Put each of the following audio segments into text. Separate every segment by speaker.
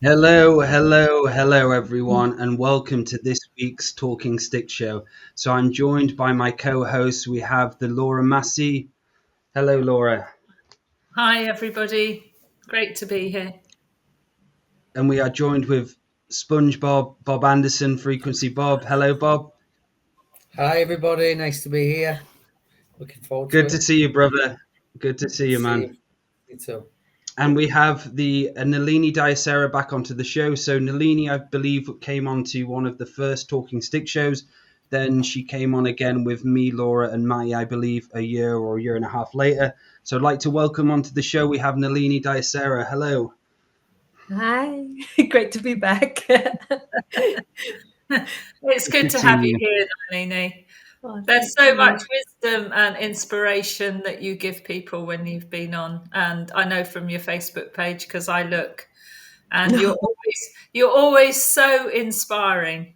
Speaker 1: Hello, everyone, and welcome to this week's Talking Stick Show. So I'm joined by my co-hosts. We have the Laura Massey. Hello, Laura.
Speaker 2: Hi, everybody. Great to be here.
Speaker 1: And we are joined with SpongeBob, Bob Anderson, Frequency Bob. Hello, Bob.
Speaker 3: Hi, everybody. Nice to be here. Looking forward to
Speaker 1: Good
Speaker 3: it.
Speaker 1: to see you, brother. Good to see you, man.
Speaker 3: You too.
Speaker 1: And we have the Nalinee Diosara back onto the show. So Nalinee, I believe, came onto one of the first Talking Stick shows. Then she came on again with me, Laura, and Matty, I believe, a year and a half later. So I'd like to welcome onto the show. We have Nalinee Diosara. Hello.
Speaker 4: Hi, great to be back.
Speaker 2: It's good to have you here, Nalinee. There's so much wisdom and inspiration that you give people when you've been on, and I know from your Facebook page because I look, and you're always so inspiring.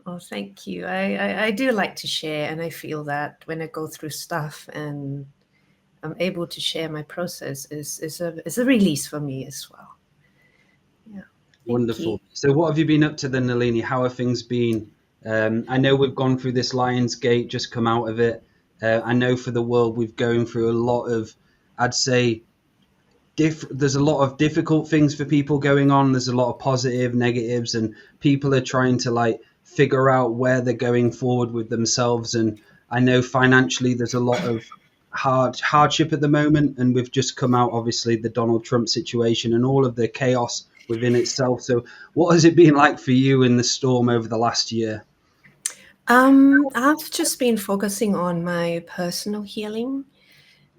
Speaker 4: Oh, thank you. I do like to share, and I feel that when I go through stuff and I'm able to share my process is a release for me as well. Yeah.
Speaker 1: Wonderful. So what have you been up to then, Nalinee? How have things been? I know we've gone through this Lionsgate, just come out of it. I know for the world we've going through a lot of, I'd say, there's a lot of difficult things for people going on. There's a lot of positive, negatives, and people are trying to figure out where they're going forward with themselves. And I know financially there's a lot of hardship at the moment, and we've just come out, obviously, the Donald Trump situation and all of the chaos within itself. So what has it been like for you in the storm over the last year?
Speaker 4: I've just been focusing on my personal healing,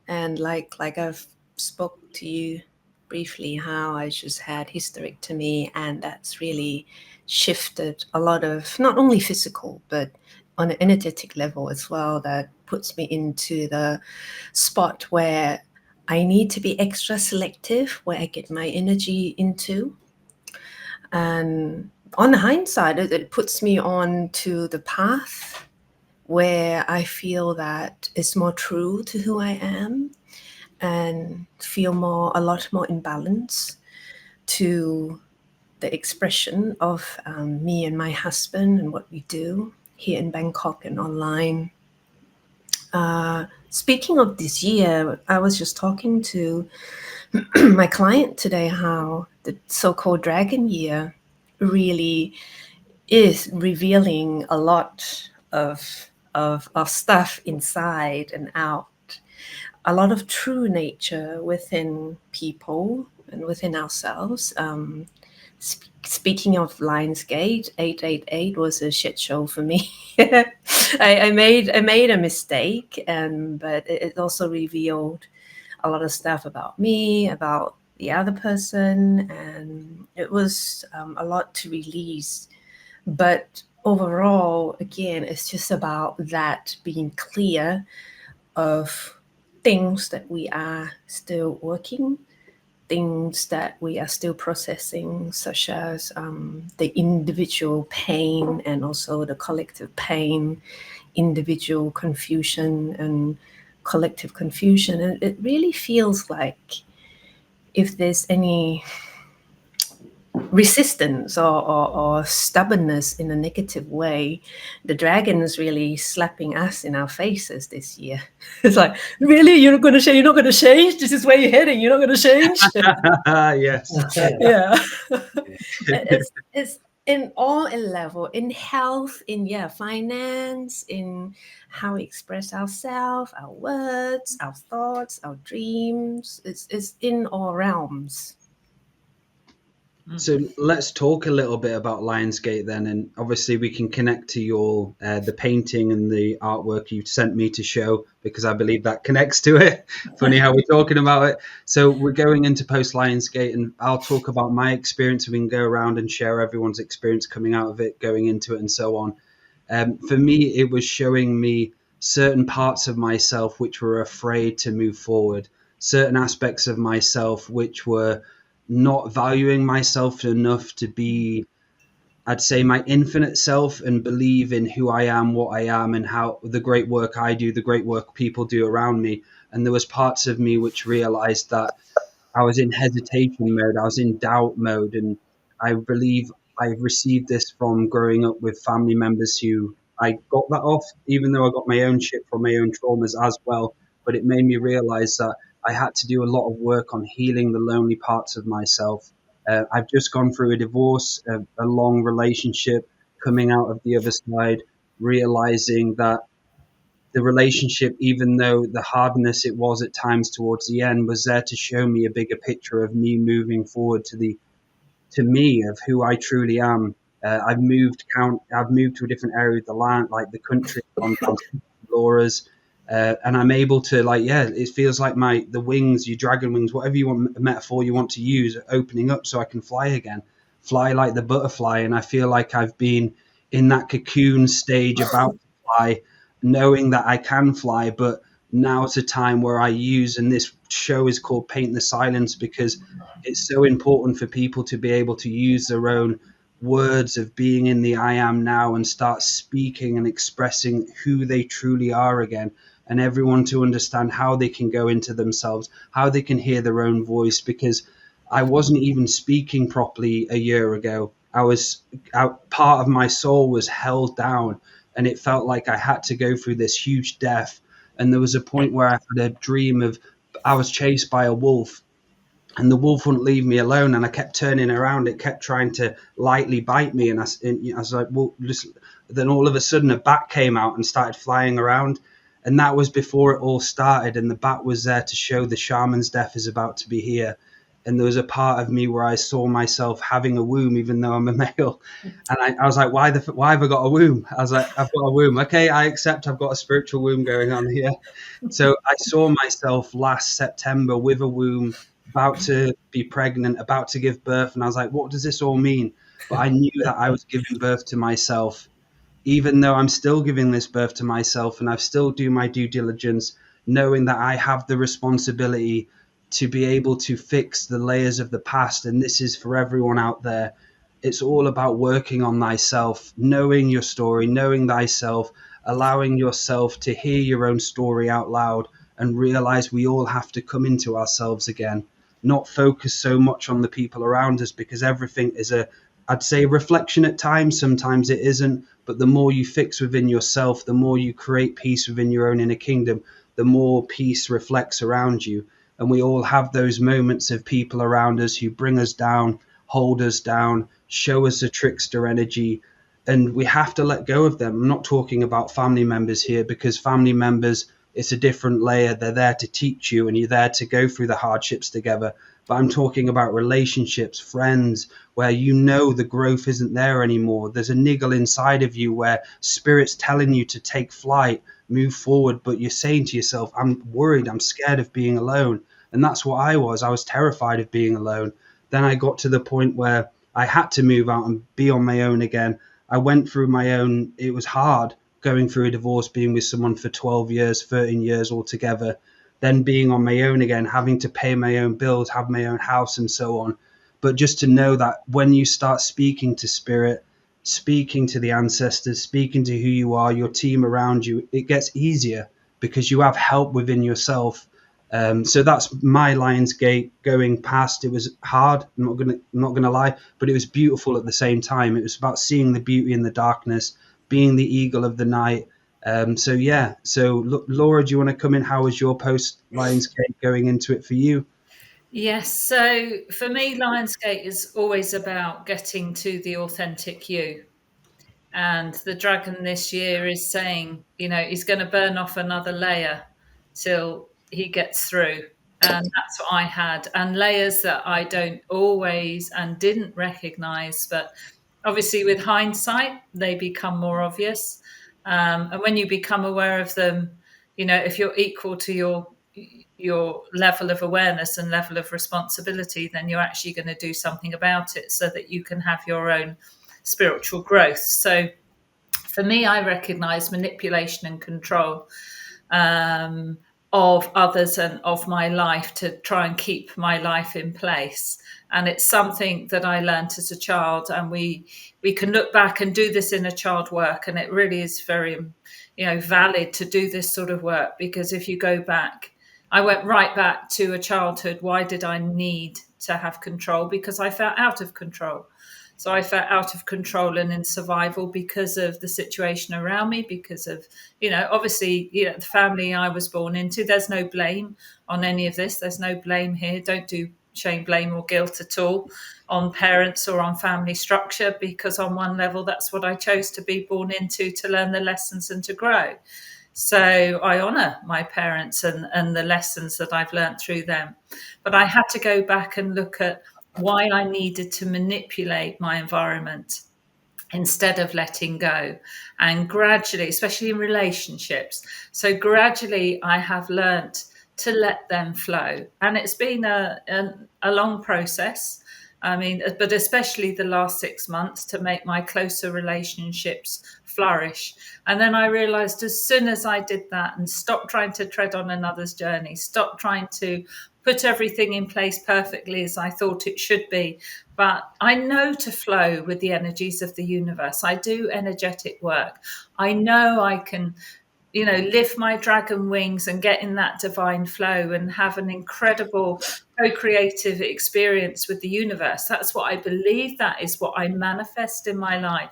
Speaker 4: and like I've spoke to you briefly how I just had hysterectomy, and that's really shifted a lot of not only physical but on an energetic level as well. That puts me into the spot where I need to be extra selective where I get my energy into. And on hindsight, it puts me on to the path where I feel that it's more true to who I am and feel a lot more in balance to the expression of me and my husband and what we do here in Bangkok and online. Speaking of this year, I was just talking to my client today how the so-called dragon year really is revealing a lot of stuff inside and out, a lot of true nature within people and within ourselves. Speaking of Lionsgate, 888 was a shit show for me. I made a mistake, but it also revealed a lot of stuff about me, about the other person, and it was a lot to release. But overall, again, it's just about that being clear of things that we are still working, things that we are still processing, such as the individual pain and also the collective pain, individual confusion and collective confusion. And it really feels like if there's any resistance or stubbornness in a negative way, the dragon is really slapping us in our faces this year. It's like, really, you're not going to change? You're not going to change? This is where you're heading. You're not going to change?
Speaker 1: Yes.
Speaker 4: Yeah. It's in all level, in health, in finance, in how we express ourselves, our words, our thoughts, our dreams. It's in all realms.
Speaker 1: So let's talk a little bit about Lionsgate then, and obviously we can connect to your the painting and the artwork you sent me to show, because I believe that connects to it. Funny how we're talking about it. So we're going into post Lionsgate, and I'll talk about my experience. We can go around and share everyone's experience coming out of it, going into it, and so on. For me, it was showing me certain parts of myself which were afraid to move forward, certain aspects of myself which were not valuing myself enough to be, I'd say, my infinite self and believe in who I am, what I am, and how the great work I do, the great work people do around me. And there was parts of me which realized that I was in hesitation mode, I was in doubt mode, and I believe I've received this from growing up with family members who I got that off, even though I got my own shit from my own traumas as well. But it made me realize that I had to do a lot of work on healing the lonely parts of myself. I've just gone through a divorce, a long relationship, coming out of the other side, realizing that the relationship, even though the hardness it was at times towards the end, was there to show me a bigger picture of me moving forward to me of who I truly am. I've moved to a different area of the land, like the country, on down to Laura's, and I'm able to it feels like the wings, your dragon wings, whatever you want, a metaphor you want to use, are opening up so I can fly again, fly like the butterfly, and I feel like I've been in that cocoon stage about to fly, knowing that I can fly, but now it's a time where I use, and this show is called Paint the Silence because it's so important for people to be able to use their own words of being in the I am now and start speaking and expressing who they truly are again, and everyone to understand how they can go into themselves, how they can hear their own voice, because I wasn't even speaking properly a year ago. Part of my soul was held down, and it felt like I had to go through this huge death. And there was a point where I had a dream of I was chased by a wolf, and the wolf wouldn't leave me alone, and I kept turning around. It kept trying to lightly bite me, and I was like, well, listen. Then all of a sudden a bat came out and started flying around, and that was before it all started, and the bat was there to show the shaman's death is about to be here. And there was a part of me where I saw myself having a womb, even though I'm a male. And I was like, why have I got a womb? I was like, I've got a womb. Okay, I accept I've got a spiritual womb going on here. So I saw myself last September with a womb, about to be pregnant, about to give birth. And I was like, what does this all mean? But I knew that I was giving birth to myself, even though I'm still giving this birth to myself, and I still do my due diligence, knowing that I have the responsibility to be able to fix the layers of the past. And this is for everyone out there. It's all about working on thyself, knowing your story, knowing thyself, allowing yourself to hear your own story out loud, and realize we all have to come into ourselves again, not focus so much on the people around us, because everything is I'd say reflection at times. Sometimes it isn't, but the more you fix within yourself, the more you create peace within your own inner kingdom, the more peace reflects around you. And we all have those moments of people around us who bring us down, hold us down, show us a trickster energy, and we have to let go of them. I'm not talking about family members here, because family members, it's a different layer. They're there to teach you, and you're there to go through the hardships together. But I'm talking about relationships, friends, where you know the growth isn't there anymore. There's a niggle inside of you where spirit's telling you to take flight, move forward, but you're saying to yourself, I'm worried, I'm scared of being alone. And that's what I was terrified of being alone. Then I got to the point where I had to move out and be on my own again. I went through my own, it was hard going through a divorce, being with someone for 12 years, 13 years altogether, then being on my own again, having to pay my own bills, have my own house and so on. But just to know that when you start speaking to spirit, speaking to the ancestors, speaking to who you are, your team around you, it gets easier because you have help within yourself. So that's my Lionsgate going past. It was hard, I'm not gonna lie, but it was beautiful at the same time. It was about seeing the beauty in the darkness, being the eagle of the night. So Laura, do you want to come in? How was your post Lionsgate going into it for you?
Speaker 2: Yes, so for me, Lionsgate is always about getting to the authentic you. And the dragon this year is saying, he's going to burn off another layer till he gets through. And that's what I had. And layers that I don't always and didn't recognize. But obviously, with hindsight, they become more obvious. And when you become aware of them, if you're equal to your level of awareness and level of responsibility, then you're actually going to do something about it so that you can have your own spiritual growth. So for me, I recognize manipulation and control of others and of my life to try and keep my life in place. And it's something that I learned as a child, and we can look back and do this in a child work, and it really is very valid to do this sort of work, because if you go back, I went right back to a childhood. Why did I need to have control? Because I felt out of control. So I felt out of control and in survival because of the situation around me, because of, obviously, the family I was born into. There's no blame on any of this. There's no blame here. Don't do shame, blame or guilt at all on parents or on family structure, because on one level, that's what I chose to be born into, to learn the lessons and to grow. So I honour my parents and the lessons that I've learned through them. But I had to go back and look at why I needed to manipulate my environment instead of letting go. And gradually, especially in relationships, so gradually I have learnt to let them flow. And it's been a long process. I mean, but especially the last 6 months, to make my closer relationships flourish. And then I realized, as soon as I did that and stopped trying to tread on another's journey, stopped trying to put everything in place perfectly as I thought it should be, but I know to flow with the energies of the universe. I do energetic work. I know I can, lift my dragon wings and get in that divine flow and have an incredible co-creative experience with the universe. That's what I believe. That is what I manifest in my life.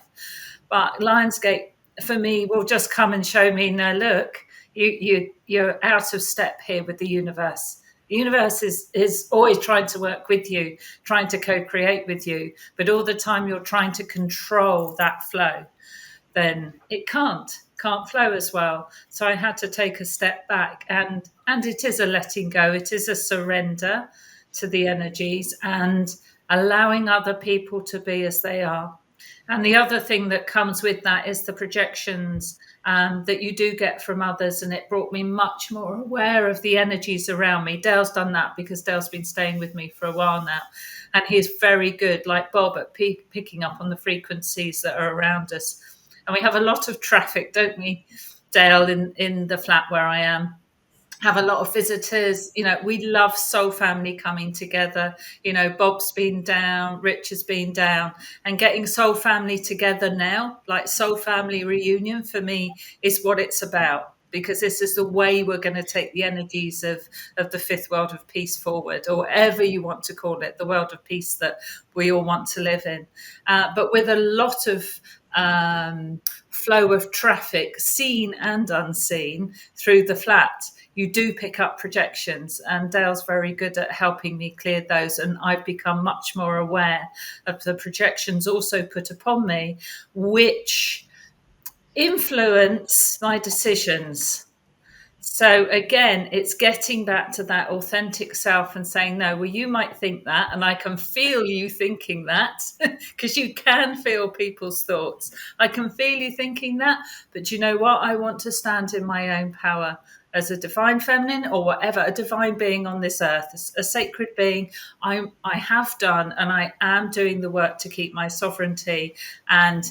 Speaker 2: But Lionsgate, for me, will just come and show me, no, look, you're out of step here with the universe. The universe is always trying to work with you, trying to co-create with you. But all the time you're trying to control that flow, then it can't flow as well. So I had to take a step back, and it is a letting go. It is a surrender to the energies and allowing other people to be as they are. And the other thing that comes with that is the projections that you do get from others. And it brought me much more aware of the energies around me. Dale's done that because Dale's been staying with me for a while now. And he's very good, like Bob, at picking up on the frequencies that are around us. And we have a lot of traffic, don't we, Dale, in the flat where I am? Have a lot of visitors. We love soul family coming together. Bob's been down, Rich has been down, and getting soul family together now, like soul family reunion, for me is what it's about, because this is the way we're going to take the energies of the fifth world of peace forward, or whatever you want to call it, the world of peace that we all want to live in. But with a lot of flow of traffic, seen and unseen, through the flat, you do pick up projections, and Dale's very good at helping me clear those. And I've become much more aware of the projections also put upon me, which influence my decisions. So again, it's getting back to that authentic self and saying, no, well, you might think that, and I can feel you thinking that, because you can feel people's thoughts. I can feel you thinking that, but you know what? I want to stand in my own power as a divine feminine, or whatever, a divine being on this earth, a sacred being. I have done, and I am doing the work to keep my sovereignty, and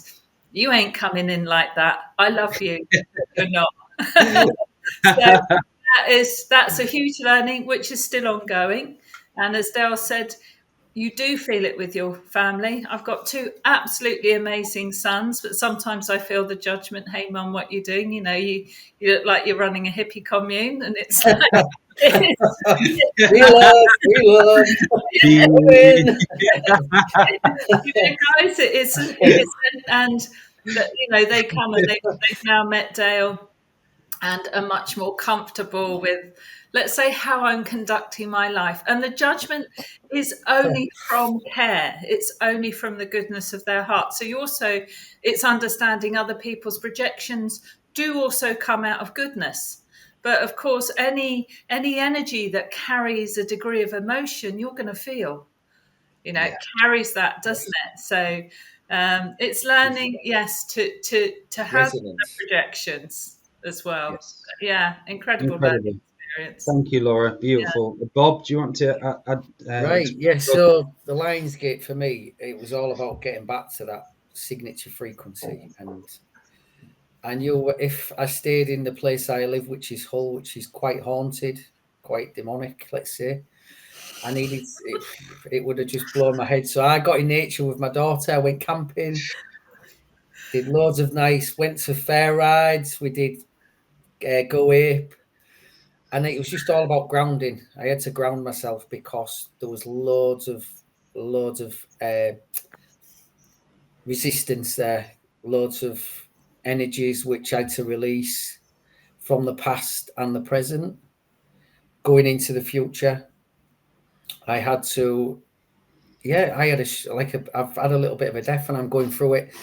Speaker 2: you ain't coming in like that. I love you. You're not. So that's a huge learning, which is still ongoing. And as Dale said, you do feel it with your family. I've got 2 absolutely amazing sons, but sometimes I feel the judgment. Hey, Mum, what you're doing? You look like you're running a hippie commune, and it's like,
Speaker 3: we love.
Speaker 2: guys, it isn't, and they come and they've now met Dale and are much more comfortable with, let's say, how I'm conducting my life. And the judgment is only from care. It's only from the goodness of their heart. So it's understanding other people's projections do also come out of goodness. But of course, any energy that carries a degree of emotion, you're going to feel, it carries that, doesn't it? So it's learning, yes, to have the projections as well. Yes. Yeah, incredible. Experience.
Speaker 1: Thank you, Laura. Beautiful. Yeah. Bob, do you want to add?
Speaker 3: Right. Yes. Yeah, so the Lionsgate for me, it was all about getting back to that signature frequency, and I knew if I stayed in the place I live, which is Hull, which is quite haunted, quite demonic, let's say, I needed it would have just blown my head. So I got in nature with my daughter. I went camping, did loads of went to fair rides. We did Go Ape, and it was just all about grounding. I had to ground myself because there was loads of resistance there, loads of energies which I had to release from the past and the present. Going into the future, I had to, I had I've had a little bit of a death, and I'm going through it.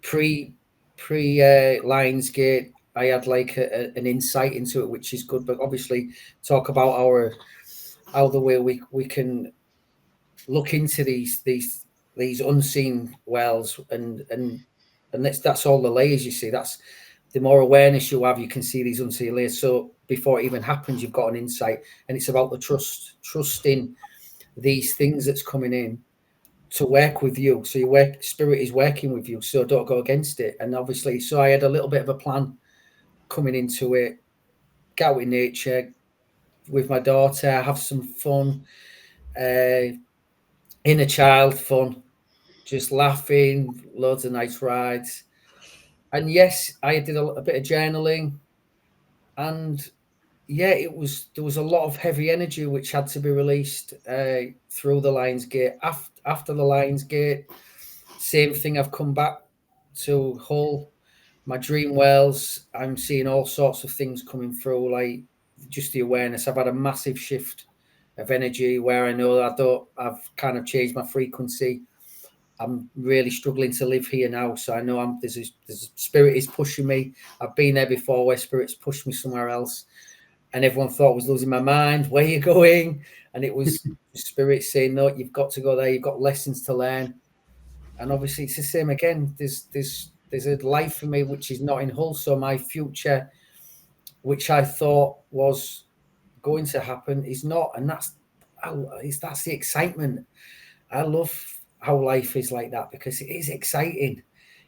Speaker 3: Pre Lionsgate, I had like an insight into it, which is good. But obviously, talk about how the way we can look into these unseen wells, and that's all the layers. You see, that's the more awareness you have, you can see these unseen layers. So before it even happens, you've got an insight, and it's about the trusting these things that's coming in to work with you. So spirit is working with you, so don't go against it. And obviously, so I had a little bit of a plan coming into it. Get out in nature with my daughter, have some fun, inner child fun, just laughing, loads of nice rides. And yes, I did a bit of journaling, and there was a lot of heavy energy which had to be released through the Lionsgate. After the Lionsgate, same thing. I've come back to Hull, my dream wells. I'm seeing all sorts of things coming through, like just the awareness. I've had a massive shift of energy where I know that I've kind of changed my frequency. I'm really struggling to live here now, so I know there's a spirit is pushing me. I've been there before where spirits pushed me somewhere else, and everyone thought I was losing my mind. Where are you going? And it was spirit saying, no, you've got to go there. You've got lessons to learn. And obviously it's the same again. There's a life for me which is not in Hull. So my future, which I thought was going to happen, is not. And that's the excitement. I love how life is like that, because it is exciting.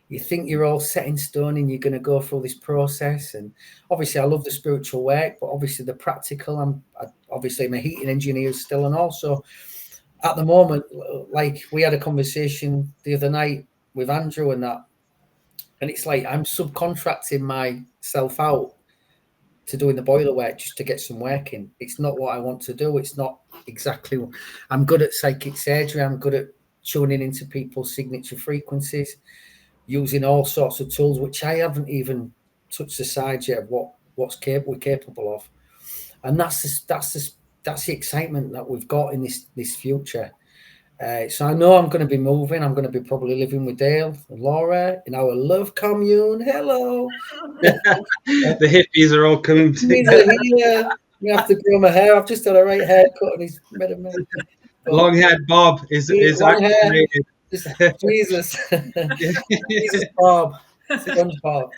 Speaker 3: You think you're all set in stone and you're going to go through this process. And obviously I love the spiritual work, but obviously the practical, I'm a heating engineer still. And also at the moment, like we had a conversation the other night with Andrew and that, and it's like I'm subcontracting myself out to doing the boiler work just to get some work in. It's not what I want to do. It's not exactly. I'm good at psychic surgery. I'm good at tuning into people's signature frequencies, using all sorts of tools, which I haven't even touched the side yet of we're capable of. And that's the excitement that we've got in this future. So I know I'm going to be moving. I'm going to be probably living with Dale and Laura in our love commune. Hello.
Speaker 1: The hippies are all coming together.
Speaker 3: You have to grow my hair. I've just had a right haircut, and he's made a me.
Speaker 1: Long-haired Bob is activated.
Speaker 3: Jesus. Jesus, Bob. SpongeBob.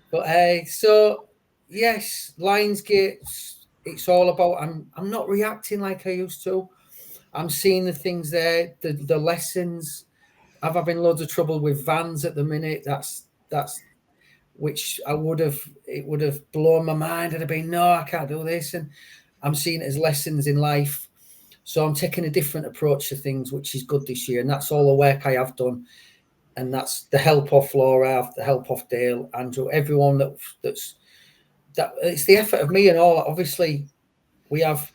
Speaker 3: But so yes, Lionsgate. It's all about. I'm not reacting like I used to. I'm seeing the things there, the lessons. I'm having loads of trouble with vans at the minute. That's which it would have blown my mind. I'd have been, no, I can't do this. And I'm seeing it as lessons in life. So I'm taking a different approach to things, which is good this year. And that's all the work I have done. And that's the help of Laura, the help of Dale, Andrew, everyone that's it's the effort of me and all. Obviously, we have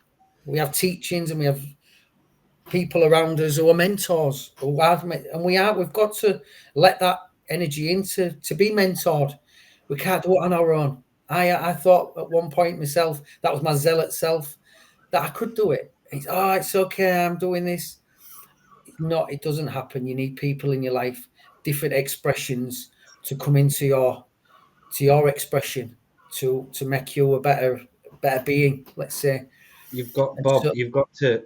Speaker 3: teachings and we have people around us who are mentors, and we've got to let that energy in to be mentored. We can't do it on our own. I thought at one point myself, that was my zealot self, that I could do it. It's okay, I'm doing this. It doesn't happen. You need people in your life, different expressions to come into your expression to make you a better being, let's say.
Speaker 1: You've got Bob. You've got to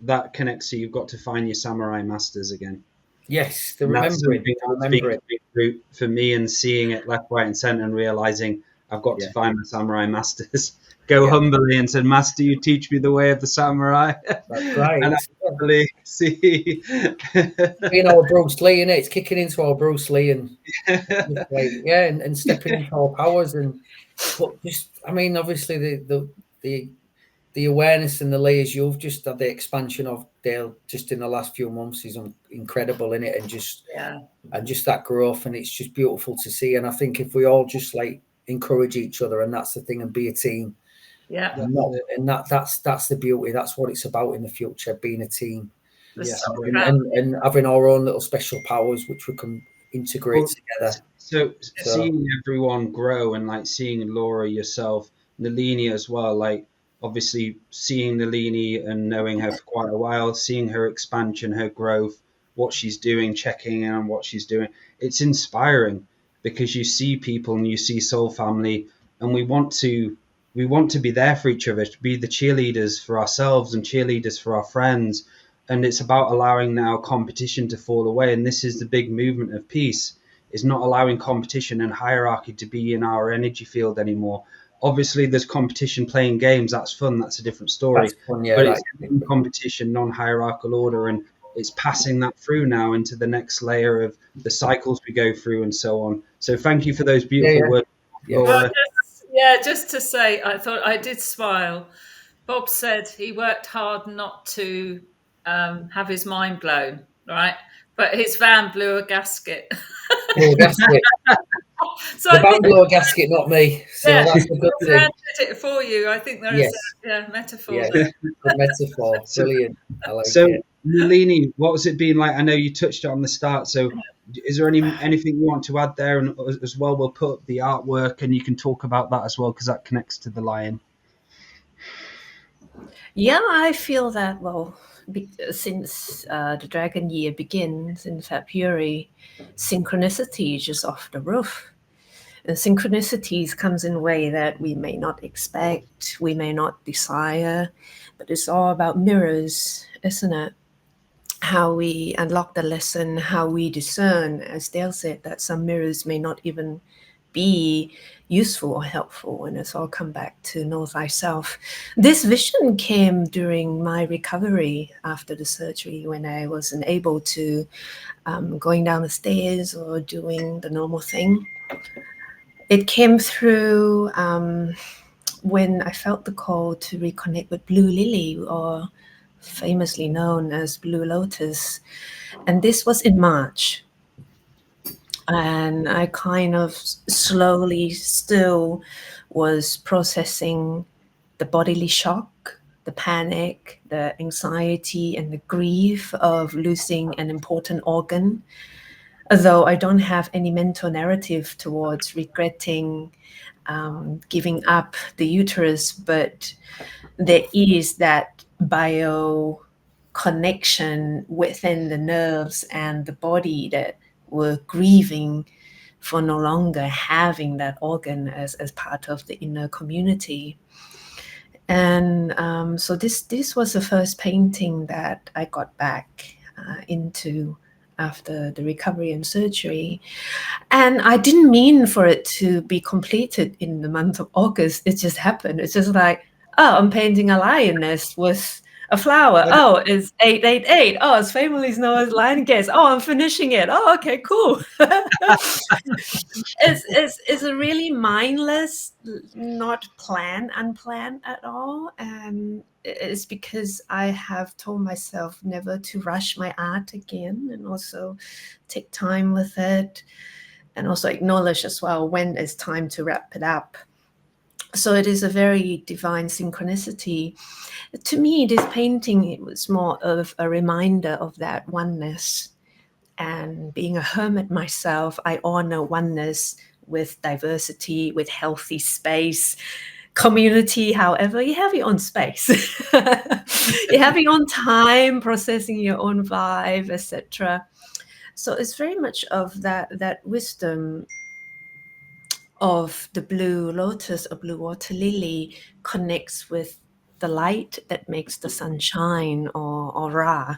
Speaker 1: that connects. So you've got to find your samurai masters again.
Speaker 3: Yes, remembering
Speaker 1: a big route for me, and seeing it left, right, and centre, and realizing I've got to find my samurai masters. Go humbly and said, "Master, you teach me the way of the samurai."
Speaker 3: That's right.
Speaker 1: And I humbly see.
Speaker 3: Our Bruce Lee, innit? It's kicking into our Bruce Lee and and stepping into our powers but just, obviously the awareness and the layers you've just had, the expansion of Dale just in the last few months is incredible in it, and just that growth, and it's just beautiful to see. And I think if we all just like encourage each other, and that's the thing, and be a team, that's the beauty. That's what it's about in the future, being a team.
Speaker 1: Yes,
Speaker 3: and having our own little special powers which we can integrate together.
Speaker 1: So seeing everyone grow, and like seeing Laura, yourself, Nalinee as well, like obviously seeing Nalinee and knowing her for quite a while, seeing her expansion, her growth, what she's doing, checking in on what she's doing, it's inspiring, because you see people and you see Soul Family, and we want to be there for each other, to be the cheerleaders for ourselves and cheerleaders for our friends. And it's about allowing now competition to fall away. And this is the big movement of peace, is not allowing competition and hierarchy to be in our energy field anymore. Obviously, there's competition playing games. That's fun. That's a different story.
Speaker 3: That's fun, yeah,
Speaker 1: but it's competition, non-hierarchical order, and it's passing that through now into the next layer of the cycles we go through and so on. So thank you for those beautiful words.
Speaker 2: Well, just to say, I thought I did smile. Bob said he worked hard not to have his mind blown, right? But his van blew a gasket.
Speaker 3: So the van blew a gasket, not me. So that's a good thing.
Speaker 2: Van did it for you. I think there is a metaphor there.
Speaker 3: Good metaphor. Brilliant. I like it.
Speaker 1: Nalinee, what has it been like? I know you touched it on the start. So is there anything you want to add there? And as well, we'll put up the artwork and you can talk about that as well, because that connects to the lion.
Speaker 4: Yeah, I feel that, well, since the Dragon Year begins in February, synchronicity is just off the roof. And synchronicities comes in a way that we may not expect, we may not desire, but it's all about mirrors, isn't it? How we unlock the lesson, how we discern, as Dale said, that some mirrors may not even be useful or helpful, and it's all come back to know thyself. This vision came during my recovery after the surgery, when I wasn't able to going down the stairs or doing the normal thing. It came through when I felt the call to reconnect with Blue Lily, or famously known as Blue Lotus. And this was in March. And I kind of slowly still was processing the bodily shock, the panic, the anxiety, and the grief of losing an important organ. Although I don't have any mental narrative towards regretting giving up the uterus, but there is that bio connection within the nerves and the body that were grieving for no longer having that organ as part of the inner community. And so this was the first painting that I got back into after the recovery and surgery. And I didn't mean for it to be completed in the month of August. It just happened. It's just like, oh, I'm painting a lioness with a flower. Oh, it's 888. Oh, its family is known as lion gaze. Oh, I'm finishing it. Oh, okay, cool. It's a really mindless, not unplanned at all. And it's because I have told myself never to rush my art again, and also take time with it, and also acknowledge as well when it's time to wrap it up. So it is a very divine synchronicity. To me, this painting, it was more of a reminder of that oneness. And being a hermit myself, I honor oneness with diversity, with healthy space, community. However, you have your own space. You have your own time, processing your own vibe, etc. So it's very much of that wisdom of the blue lotus or blue water lily connects with the light that makes the sun shine, or Ra,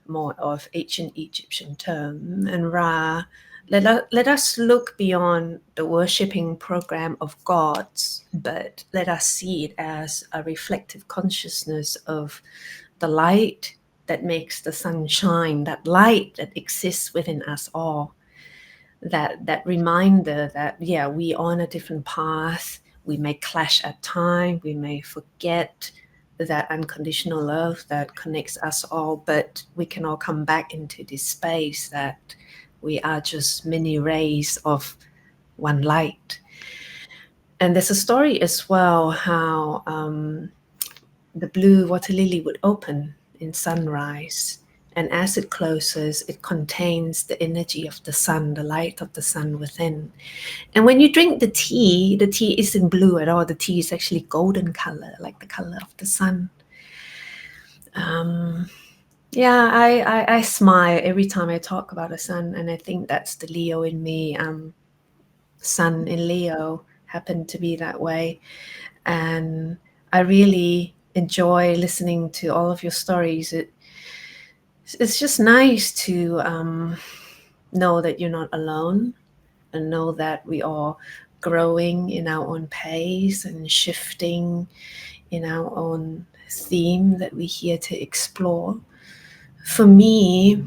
Speaker 4: more of ancient Egyptian term. And Ra, let us look beyond the worshipping program of gods, but let us see it as a reflective consciousness of the light that makes the sun shine, that light that exists within us all. That reminder that, yeah, we are on a different path. We may clash at times. We may forget that unconditional love that connects us all, but we can all come back into this space that we are just many rays of one light. And there's a story as well how the blue water lily would open in sunrise, And as it closes, it contains the energy of the sun, the light of the sun within. And when you drink the tea isn't blue at all. The tea is actually golden color, like the color of the sun. Yeah, I smile every time I talk about the sun, and I think that's the Leo in me. Sun in Leo happened to be that way, and I really enjoy listening to all of your stories. It's just nice to know that you're not alone, and know that we are growing in our own pace and shifting in our own theme that we're here to explore. For me,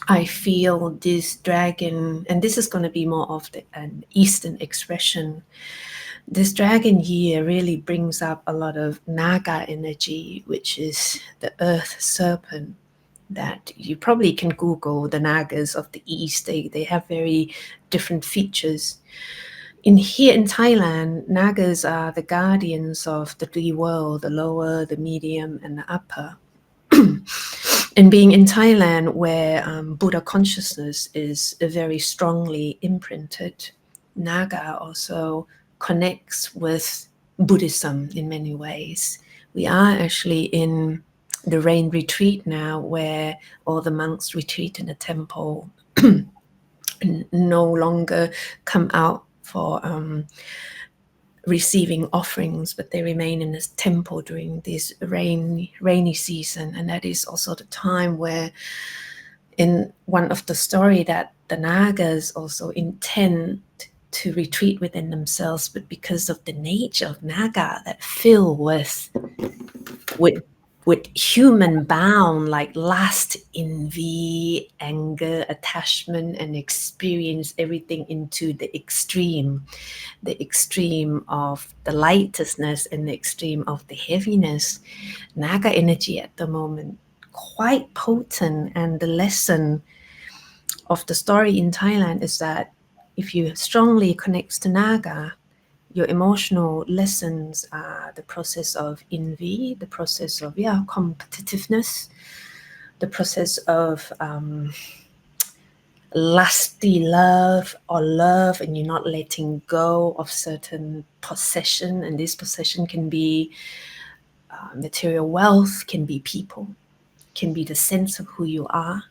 Speaker 4: I feel this dragon, and this is going to be more of an Eastern expression. This dragon year really brings up a lot of Naga energy, which is the earth serpent that you probably can Google the Nagas of the East. They have very different features. Here in Thailand, Nagas are the guardians of the three worlds, the lower, the medium, and the upper. And being in Thailand, where Buddha consciousness is very strongly imprinted, Naga also connects with Buddhism in many ways. We are actually in the rain retreat now, where all the monks retreat in a temple and no longer come out for receiving offerings, but they remain in this temple during this rainy season. And that is also the time where, in one of the story, that the Nagas also intend to retreat within themselves, but because of the nature of Naga that fill with human bound, like lust, envy, anger, attachment, and experience everything into the extreme of the lightness and the extreme of the heaviness. Naga energy at the moment quite potent, and the lesson of the story in Thailand is that if you strongly connect to Naga, your emotional lessons are the process of envy, the process of competitiveness, the process of lusty love or love, and you're not letting go of certain possession. And this possession can be material wealth, can be people, can be the sense of who you are.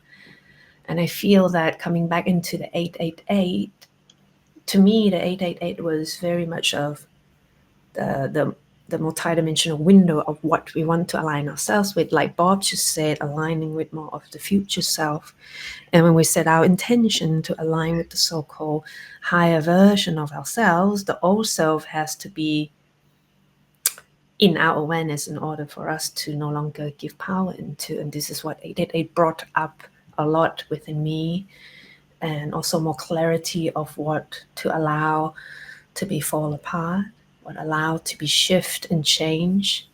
Speaker 4: And I feel that coming back into the 888, to me, the 888 was very much of the multidimensional window of what we want to align ourselves with. Like Bob just said, aligning with more of the future self. And when we set our intention to align with the so-called higher version of ourselves, the old self has to be in our awareness in order for us to no longer give power into. And this is what 888 brought up a lot within me, and also more clarity of what to allow to be fall apart, what allow to be shift and change.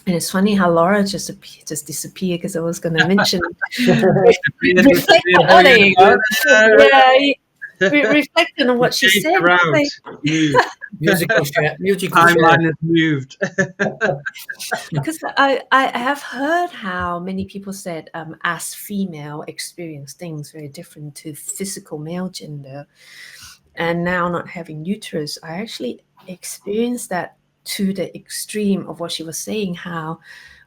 Speaker 4: And it's funny how Laura just disappeared, because I was going to mention reflecting on what she said.
Speaker 3: Musical
Speaker 1: timeline has moved.
Speaker 4: Because I have heard how many people said as female experience things very different to physical male gender. And now not having uterus, I actually experienced that to the extreme of what she was saying, how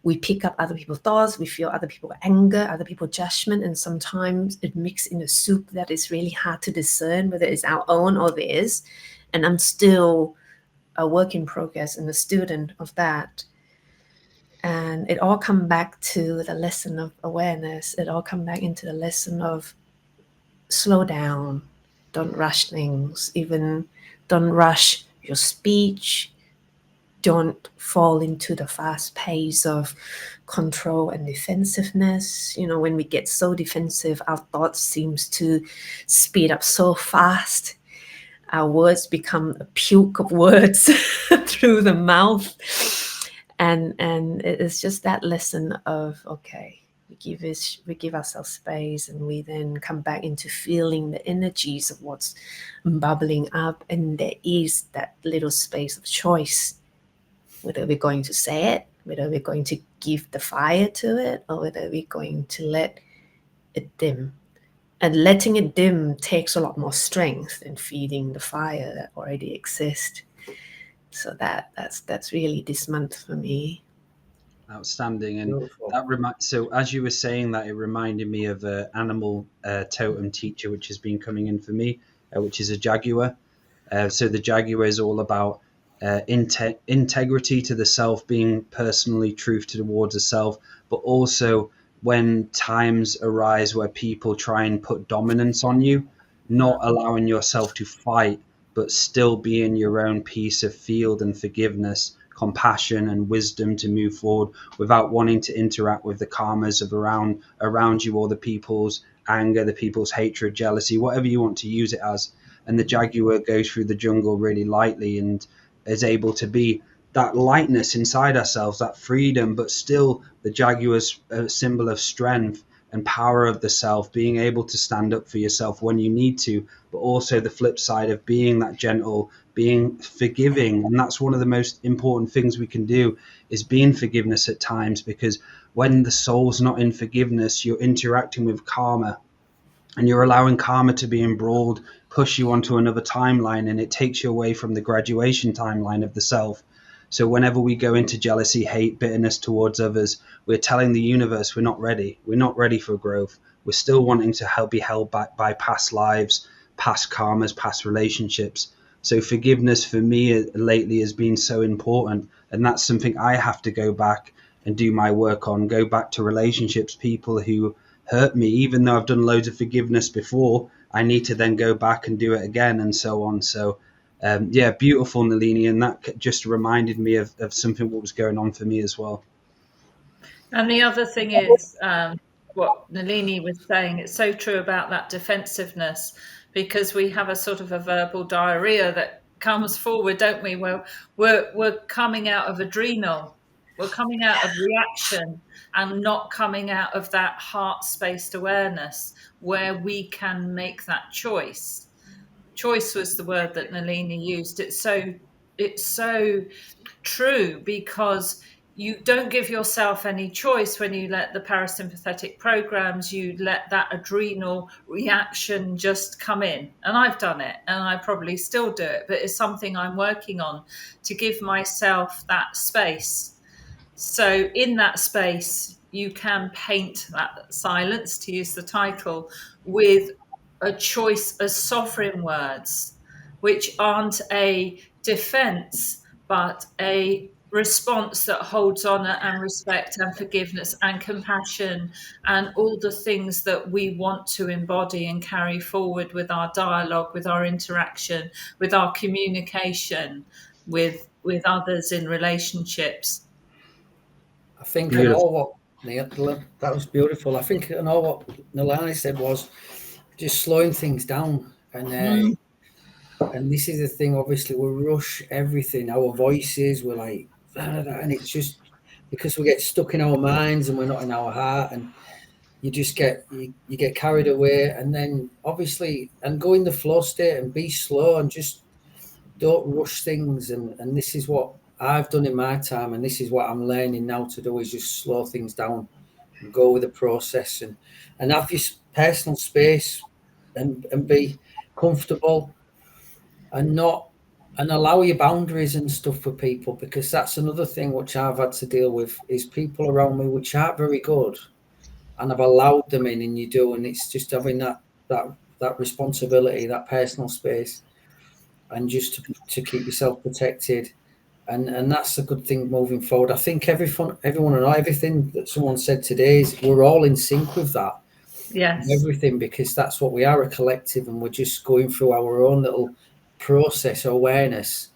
Speaker 4: we pick up other people's thoughts, we feel other people's anger, other people's judgment, and sometimes it mixes in a soup that is really hard to discern whether it's our own or theirs. And I'm still a work in progress and a student of that. And it all come back to the lesson of awareness. It all come back into the lesson of slow down, don't rush things, even don't rush your speech. Don't fall into the fast pace of control and defensiveness. You know, when we get so defensive, our thoughts seems to speed up so fast. Our words become a puke of words through the mouth. And it's just that lesson of, okay, we give ourselves space, and we then come back into feeling the energies of what's bubbling up. And there is that little space of choice, whether we're going to say it whether we're going to give the fire to it or whether we're going to let it dim. And letting it dim takes a lot more strength than feeding the fire that already exists. So that's really this month for me.
Speaker 1: Outstanding. And so as you were saying that, it reminded me of an animal totem teacher which has been coming in for me, which is a jaguar. So the jaguar is all about integrity to the self, being personally truth towards the self, but also when times arise where people try and put dominance on you, not allowing yourself to fight, but still be in your own peace of field and forgiveness, compassion and wisdom to move forward without wanting to interact with the karmas of around you, or the people's anger, the people's hatred, jealousy, whatever you want to use it as. And the jaguar goes through the jungle really lightly and is able to be that lightness inside ourselves, that freedom, but still the jaguar's a symbol of strength and power of the self, being able to stand up for yourself when you need to, but also the flip side of being that gentle, being forgiving. And that's one of the most important things we can do, is being forgiveness at times, because when the soul's not in forgiveness, you're interacting with karma, and you're allowing karma to be embroiled, push you onto another timeline, and it takes you away from the graduation timeline of the self. So whenever we go into jealousy, hate, bitterness towards others, we're telling the universe we're not ready. We're not ready for growth. We're still wanting to be held back by past lives, past karmas, past relationships. So forgiveness for me lately has been so important. And that's something I have to go back and do my work on, go back to relationships, people who hurt me. Even though I've done loads of forgiveness before, I need to then go back and do it again, and so on. So beautiful, Nalinee, and that just reminded me of something what was going on for me as well.
Speaker 2: And the other thing is what Nalinee was saying, it's so true about that defensiveness, because we have a sort of a verbal diarrhea that comes forward, don't we? Well, we're coming out of adrenal, we're coming out of reaction, and not coming out of that heart-spaced awareness where we can make that choice. Choice was the word that Nalinee used. It's so true, because you don't give yourself any choice when you let the parasympathetic programs, you let that adrenal reaction just come in. And I've done it, and I probably still do it, but it's something I'm working on, to give myself that space. So in that space, you can paint that silence, to use the title, with a choice of sovereign words, which aren't a defense, but a response that holds honor and respect and forgiveness and compassion and all the things that we want to embody and carry forward with our dialogue, with our interaction, with our communication with others in relationships.
Speaker 3: I think that was beautiful. I think all what Nalinee said was just slowing things down, and this is the thing. Obviously, we rush everything. Our voices, we're like, and it's just because we get stuck in our minds and we're not in our heart, and you just get you get carried away, and then obviously, and go in the flow state and be slow and just don't rush things. And this is what I've done in my time, and this is what I'm learning now to do, is just slow things down and go with the process, and have your personal space and be comfortable, and allow your boundaries and stuff for people, because that's another thing which I've had to deal with, is people around me which aren't very good, and I've allowed them in, and you do, and it's just having that responsibility, that personal space, and just to keep yourself protected, and that's a good thing moving forward. I think everyone and everything that someone said today is we're all in sync with that.
Speaker 2: Yes,
Speaker 3: everything, because that's what we are, a collective, and we're just going through our own little process, awareness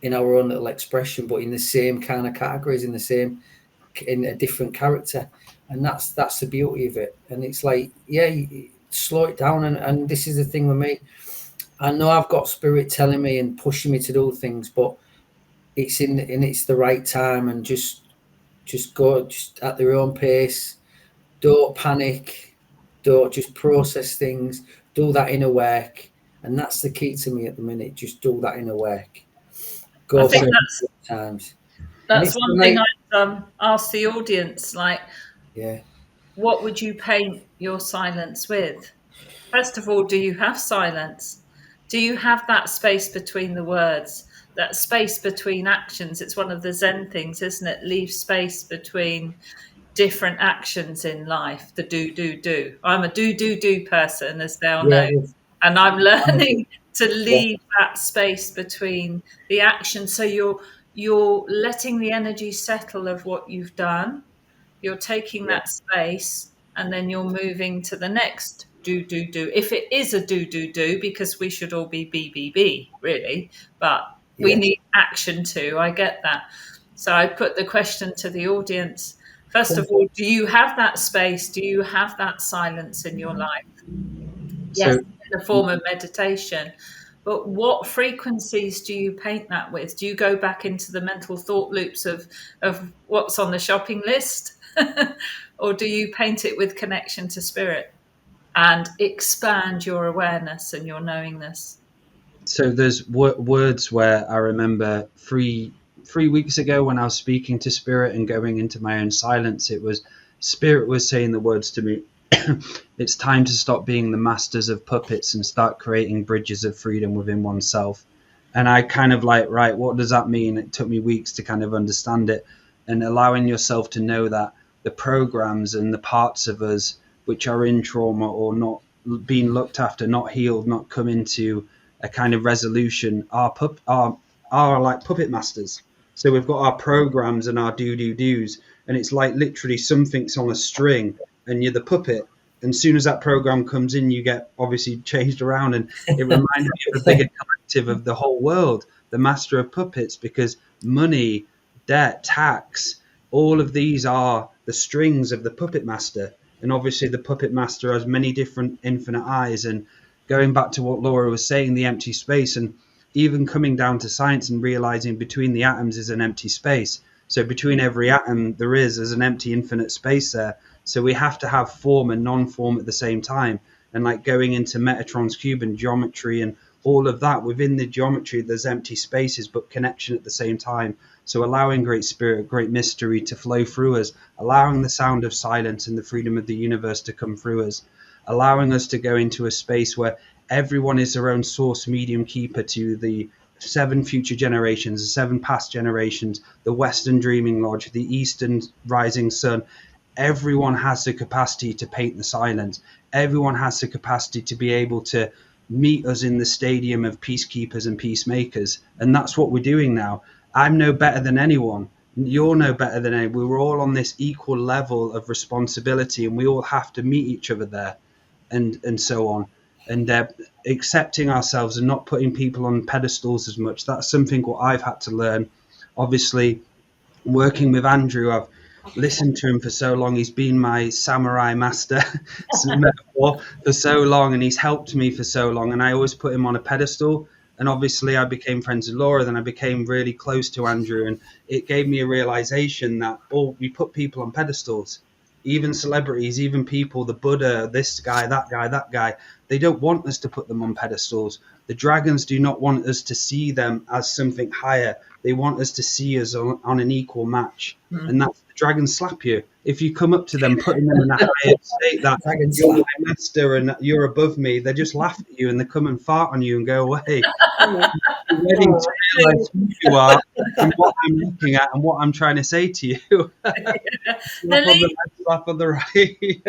Speaker 3: in our own little expression, but in the same kind of categories, in a different character, and that's the beauty of it. And it's like, slow it down, and this is the thing with me. I know I've got spirit telling me and pushing me to do things, but it's it's the right time, and just go just at their own pace. Don't panic. Don't just process things. Do that inner work, and that's the key to me at the minute. Just do that inner work. Go for it times.
Speaker 2: That's one thing I'd ask the audience, like, what would you paint your silence with? First of all, do you have silence? Do you have that space between the words, that space between actions? It's one of the Zen things, isn't it? Leave space between different actions in life, the do. I'm a do person, as they'll know. And I'm learning to leave that space between the actions. So you're letting the energy settle of what you've done. You're taking that space, and then you're moving to the next do. If it is a do, because we should all be BBB, really, but we need action too. I get that. So I put the question to the audience. First of all, do you have that space? Do you have that silence in your life? Yes, in the form of meditation. But what frequencies do you paint that with? Do you go back into the mental thought loops of what's on the shopping list? Or do you paint it with connection to spirit and expand your awareness and your knowingness?
Speaker 1: So there's words where I remember three weeks ago when I was speaking to spirit and going into my own silence, it was spirit was saying the words to me. It's time to stop being the masters of puppets and start creating bridges of freedom within oneself. And I kind of like, right, what does that mean? It took me weeks to kind of understand it, and allowing yourself to know that the programs and the parts of us which are in trauma or not being looked after, not healed, not come into a kind of resolution are like puppet masters. So we've got our programs and our do's, and it's like literally something's on a string and you're the puppet. And as soon as that program comes in, you get obviously changed around, and it reminds me of the bigger collective of the whole world, the master of puppets, because money, debt, tax, all of these are the strings of the puppet master. And obviously the puppet master has many different infinite eyes. And going back to what Laura was saying, the empty space, and even coming down to science and realizing between the atoms is an empty space. So between every atom there's an empty infinite space there. So we have to have form and non-form at the same time. And like going into Metatron's cube and geometry and all of that, within the geometry there's empty spaces but connection at the same time. So allowing great spirit, great mystery to flow through us, allowing the sound of silence and the freedom of the universe to come through us, allowing us to go into a space where everyone is their own source medium keeper to the 7 future generations, the 7 past generations, the Western Dreaming Lodge, the Eastern Rising Sun. Everyone has the capacity to paint the silence. Everyone has the capacity to be able to meet us in the stadium of peacekeepers and peacemakers. And that's what we're doing now. I'm no better than anyone. You're no better than anyone. We're all on this equal level of responsibility, and we all have to meet each other there, and so on. And accepting ourselves and not putting people on pedestals as much. That's something what I've had to learn. Obviously, working with Andrew, I've listened to him for so long. He's been my samurai master for so long, and he's helped me for so long. And I always put him on a pedestal. And obviously I became friends with Laura, then I became really close to Andrew, and it gave me a realization that we put people on pedestals, even celebrities, even people, the Buddha, this guy, that guy. They don't want us to put them on pedestals. The dragons do not want us to see them as something higher. They want us to see us on an equal match. And that's the dragons slap you. If you come up to them, putting them in a higher state that you're my master and you're above me, they just laugh at you and they come and fart on you and go away. You're ready to realize who you are and what I'm looking at and what I'm trying to say to you. Slap on the right.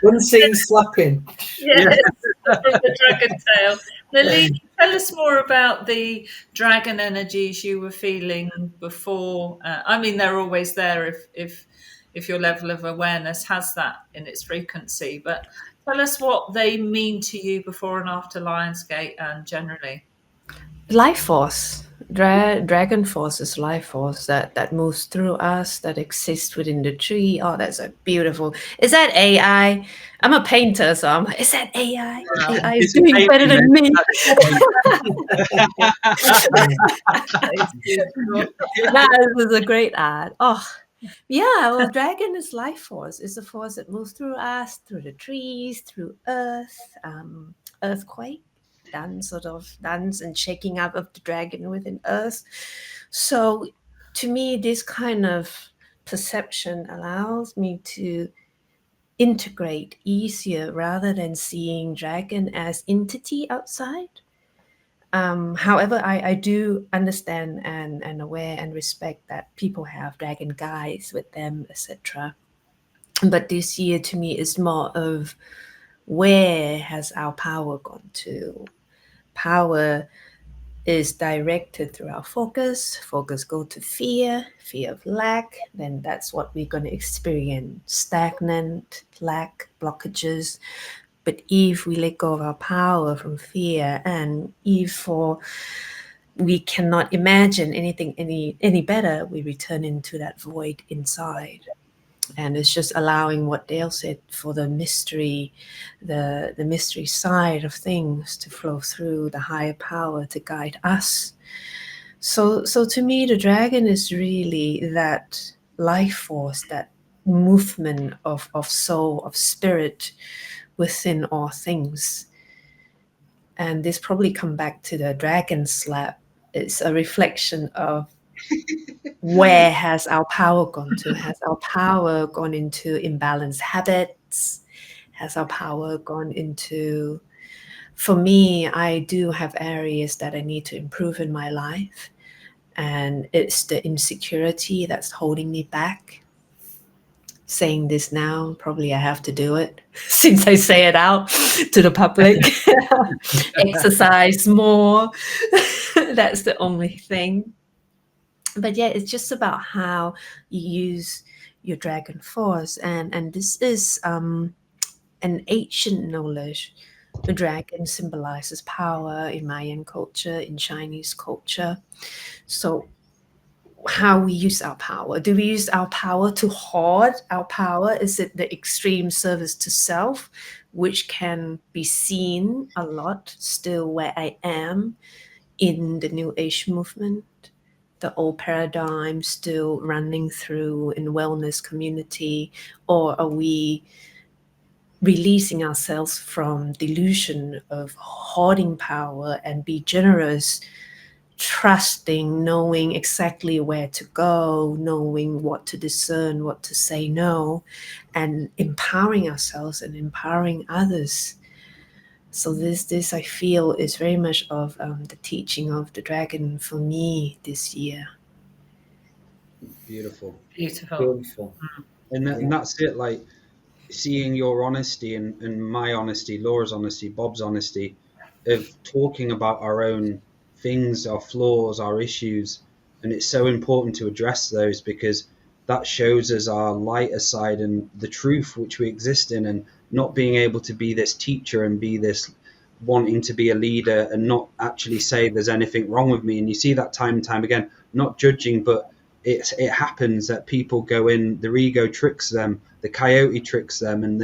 Speaker 3: Unseen slapping.
Speaker 2: Yes, from the dragon tail. Nalinee, tell us more about the dragon energies you were feeling before. I mean, they're always there if your level of awareness has that in its frequency. But tell us what they mean to you before and after Lionsgate and generally.
Speaker 4: Life force. Dragon force is life force that moves through us, that exists within the tree. Oh, that's a beautiful. Is that AI? I'm a painter, so I'm like, is that AI? AI is doing better than me. This is a great art. Oh, yeah. Well, dragon is life force. It's a force that moves through us, through the trees, through earth, earthquake. Dance and shaking up of the dragon within earth. So to me, this kind of perception allows me to integrate easier rather than seeing dragon as entity outside. However, I do understand and aware and respect that people have dragon guides with them, etc. But this year to me is more of where has our power gone to? Power is directed through our focus. Focus go to fear of lack. Then that's what we're going to experience: stagnant, lack, blockages. But if we let go of our power from fear, and if we cannot imagine anything any better, we return into that void inside. And it's just allowing what Dale said for the mystery, the mystery side of things to flow through, the higher power to guide us. So to me, the dragon is really that life force, that movement of soul, of spirit within all things. And this probably come back to the dragon slap. It's a reflection of where has our power gone to? Has our power gone into imbalanced habits? Has our power gone into... For me, I do have areas that I need to improve in my life. And it's the insecurity that's holding me back. Saying this now, probably I have to do it since I say it out to the public. Exercise more. That's the only thing. But yeah, it's just about how you use your dragon force. And this is an ancient knowledge. The dragon symbolizes power in Mayan culture, in Chinese culture. So how we use our power. Do we use our power to hoard our power? Is it the extreme service to self, which can be seen a lot still where I am in the New Age movement? The old paradigm still running through in wellness community? Or are we releasing ourselves from delusion of hoarding power and be generous, trusting, knowing exactly where to go, knowing what to discern, what to say no, and empowering ourselves and empowering others? So this I feel is very much of the teaching of the dragon for me this year.
Speaker 1: Beautiful. And that's it, like seeing your honesty and my honesty, Laura's honesty, Bob's honesty, of talking about our own things, our flaws, our issues. And it's so important to address those, because that shows us our lighter side and the truth which we exist in, and not being able to be this teacher and be this wanting to be a leader and not actually say there's anything wrong with me. And you see that time and time again, not judging, but it happens that people go in, their ego tricks them, the coyote tricks them, and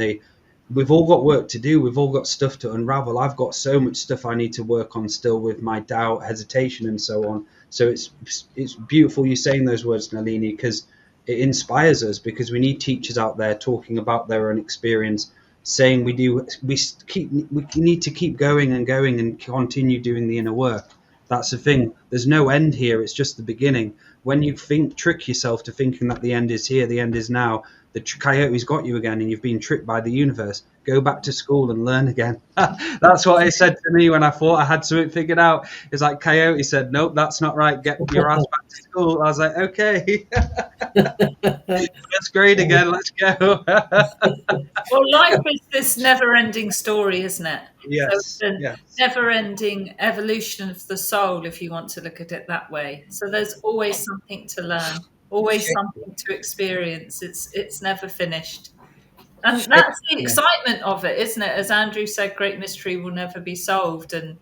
Speaker 1: we've all got work to do. We've all got stuff to unravel. I've got so much stuff I need to work on still with my doubt, hesitation, and so on. So it's beautiful you saying those words, Nalinee, because it inspires us, because we need teachers out there talking about their own experience, saying we need to keep going and continue doing the inner work. That's the thing. There's no end here. It's just the beginning. When you trick yourself to thinking that the end is here, the end is now, the coyote's got you again, and you've been tricked by the universe. Go back to school and learn again. That's what it said to me when I thought I had something figured out. It's like Coyote said, nope, that's not right. Get your ass back to school. I was like, okay. First grade again. Let's go.
Speaker 2: Well, life is this never-ending story, isn't it?
Speaker 1: Yes.
Speaker 2: So it's a never-ending evolution of the soul, if you want to look at it that way. So there's always something to learn, always something to experience. It's never finished. And that's the excitement of it, isn't it? As Andrew said, great mystery will never be solved. And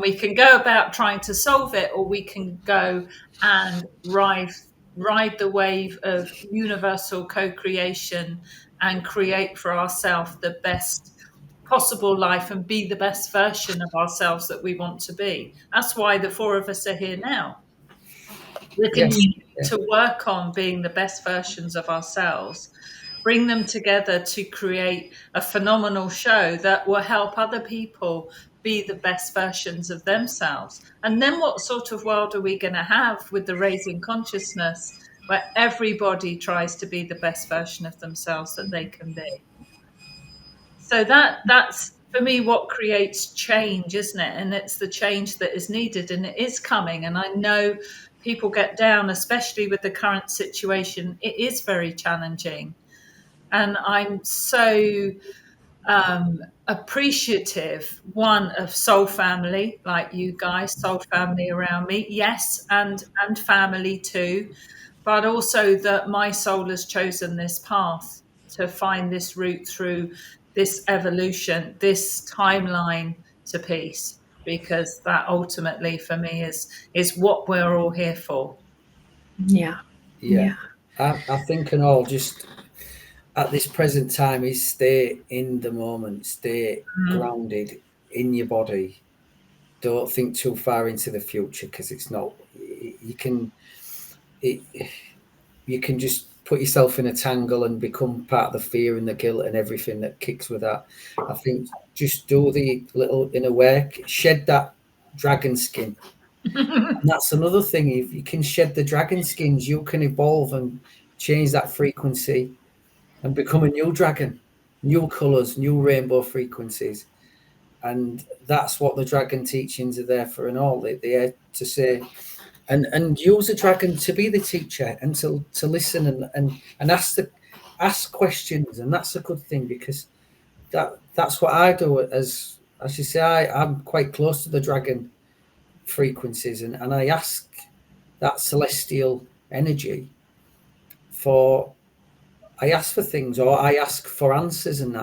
Speaker 2: we can go about trying to solve it, or we can go and ride the wave of universal co-creation and create for ourselves the best possible life and be the best version of ourselves that we want to be. That's why the four of us are here now. We're continuing to work on being the best versions of ourselves. bring them together to create a phenomenal show that will help other people be the best versions of themselves. And then what sort of world are we going to have with the raising consciousness, where everybody tries to be the best version of themselves that they can be? So that's for me what creates change, isn't it? And it's the change that is needed, and it is coming. And I know people get down, especially with the current situation. It is very challenging, and I'm so appreciative, one, of soul family like you guys, soul family around me, yes, and family too, but also that my soul has chosen this path to find this route through this evolution, this timeline to peace, because that ultimately for me is what we're all here for.
Speaker 4: Yeah.
Speaker 3: I think and all just at this present time is stay in the moment, stay grounded in your body. Don't think too far into the future, because it's not. You can just put yourself in a tangle and become part of the fear and the guilt and everything that kicks with that. I think just do the little inner work, shed that dragon skin. And that's another thing. If you can shed the dragon skins, you can evolve and change that frequency and become a new dragon, new colors, new rainbow frequencies. And that's what the dragon teachings are there for, and all. They're to say, and use the dragon to be the teacher and to listen and ask questions. And that's a good thing, because that's what I do. As you say, I'm quite close to the dragon frequencies, and I ask that celestial energy I ask for things, or I ask for answers, and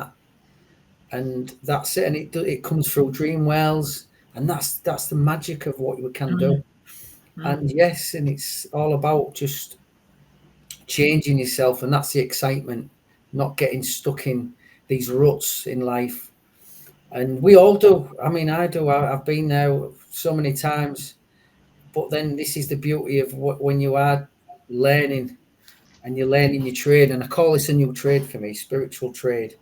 Speaker 3: that's it. And it comes through dream wells, and that's the magic of what we can do. And yes, and it's all about just changing yourself, and that's the excitement, not getting stuck in these ruts in life. And we all do. I mean, I do. I've been there so many times. But then this is the beauty of when you are learning, and you're learning your trade. And I call this a new trade for me, spiritual trade.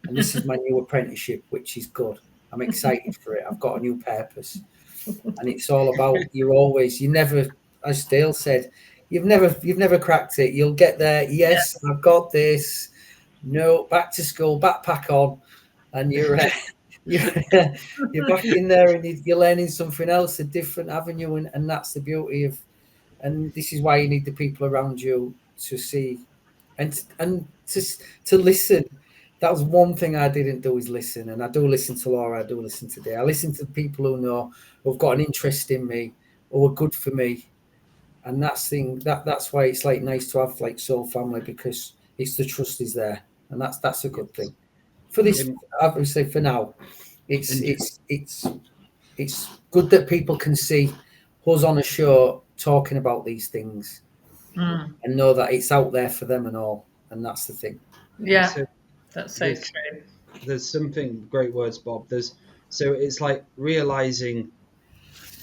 Speaker 3: And this is my new apprenticeship, which is good. I'm excited for it. I've got a new purpose. And it's all about you never, as Dale said, you've never cracked it. You'll get there. Yes, I've got this. No, back to school, backpack on, and you're back in there, and you're learning something else, a different avenue, and that's the beauty of. And this is why you need the people around you to see, and to listen. That was one thing I didn't do, is listen. And I do listen to Laura. I do listen to Dale. I listen to people who've got an interest in me, who are good for me. And that's why it's like nice to have like soul family, because it's the trust is there, and that's a good thing. For this, obviously, for now, it's good that people can see us on a show talking about these things, and know that it's out there for them and all. And that's the thing.
Speaker 2: Yeah. That's so true.
Speaker 1: There's something, great words, Bob. So it's like realizing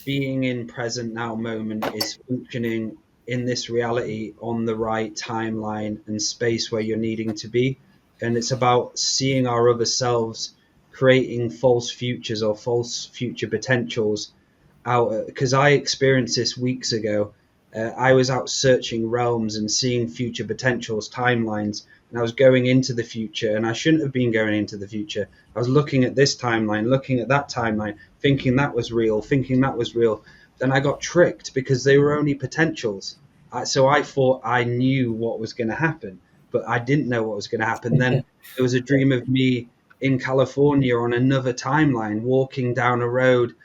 Speaker 1: being in present now moment is functioning in this reality on the right timeline and space where you're needing to be. And it's about seeing our other selves creating false futures or false future potentials out. Because I experienced this weeks ago. I was out searching realms and seeing future potentials, timelines. And I was going into the future, and I shouldn't have been going into the future. I was looking at this timeline, looking at that timeline, thinking that was real. Then I got tricked, because they were only potentials. So I thought I knew what was going to happen, but I didn't know what was going to happen. Then there was a dream of me in California on another timeline, walking down a road,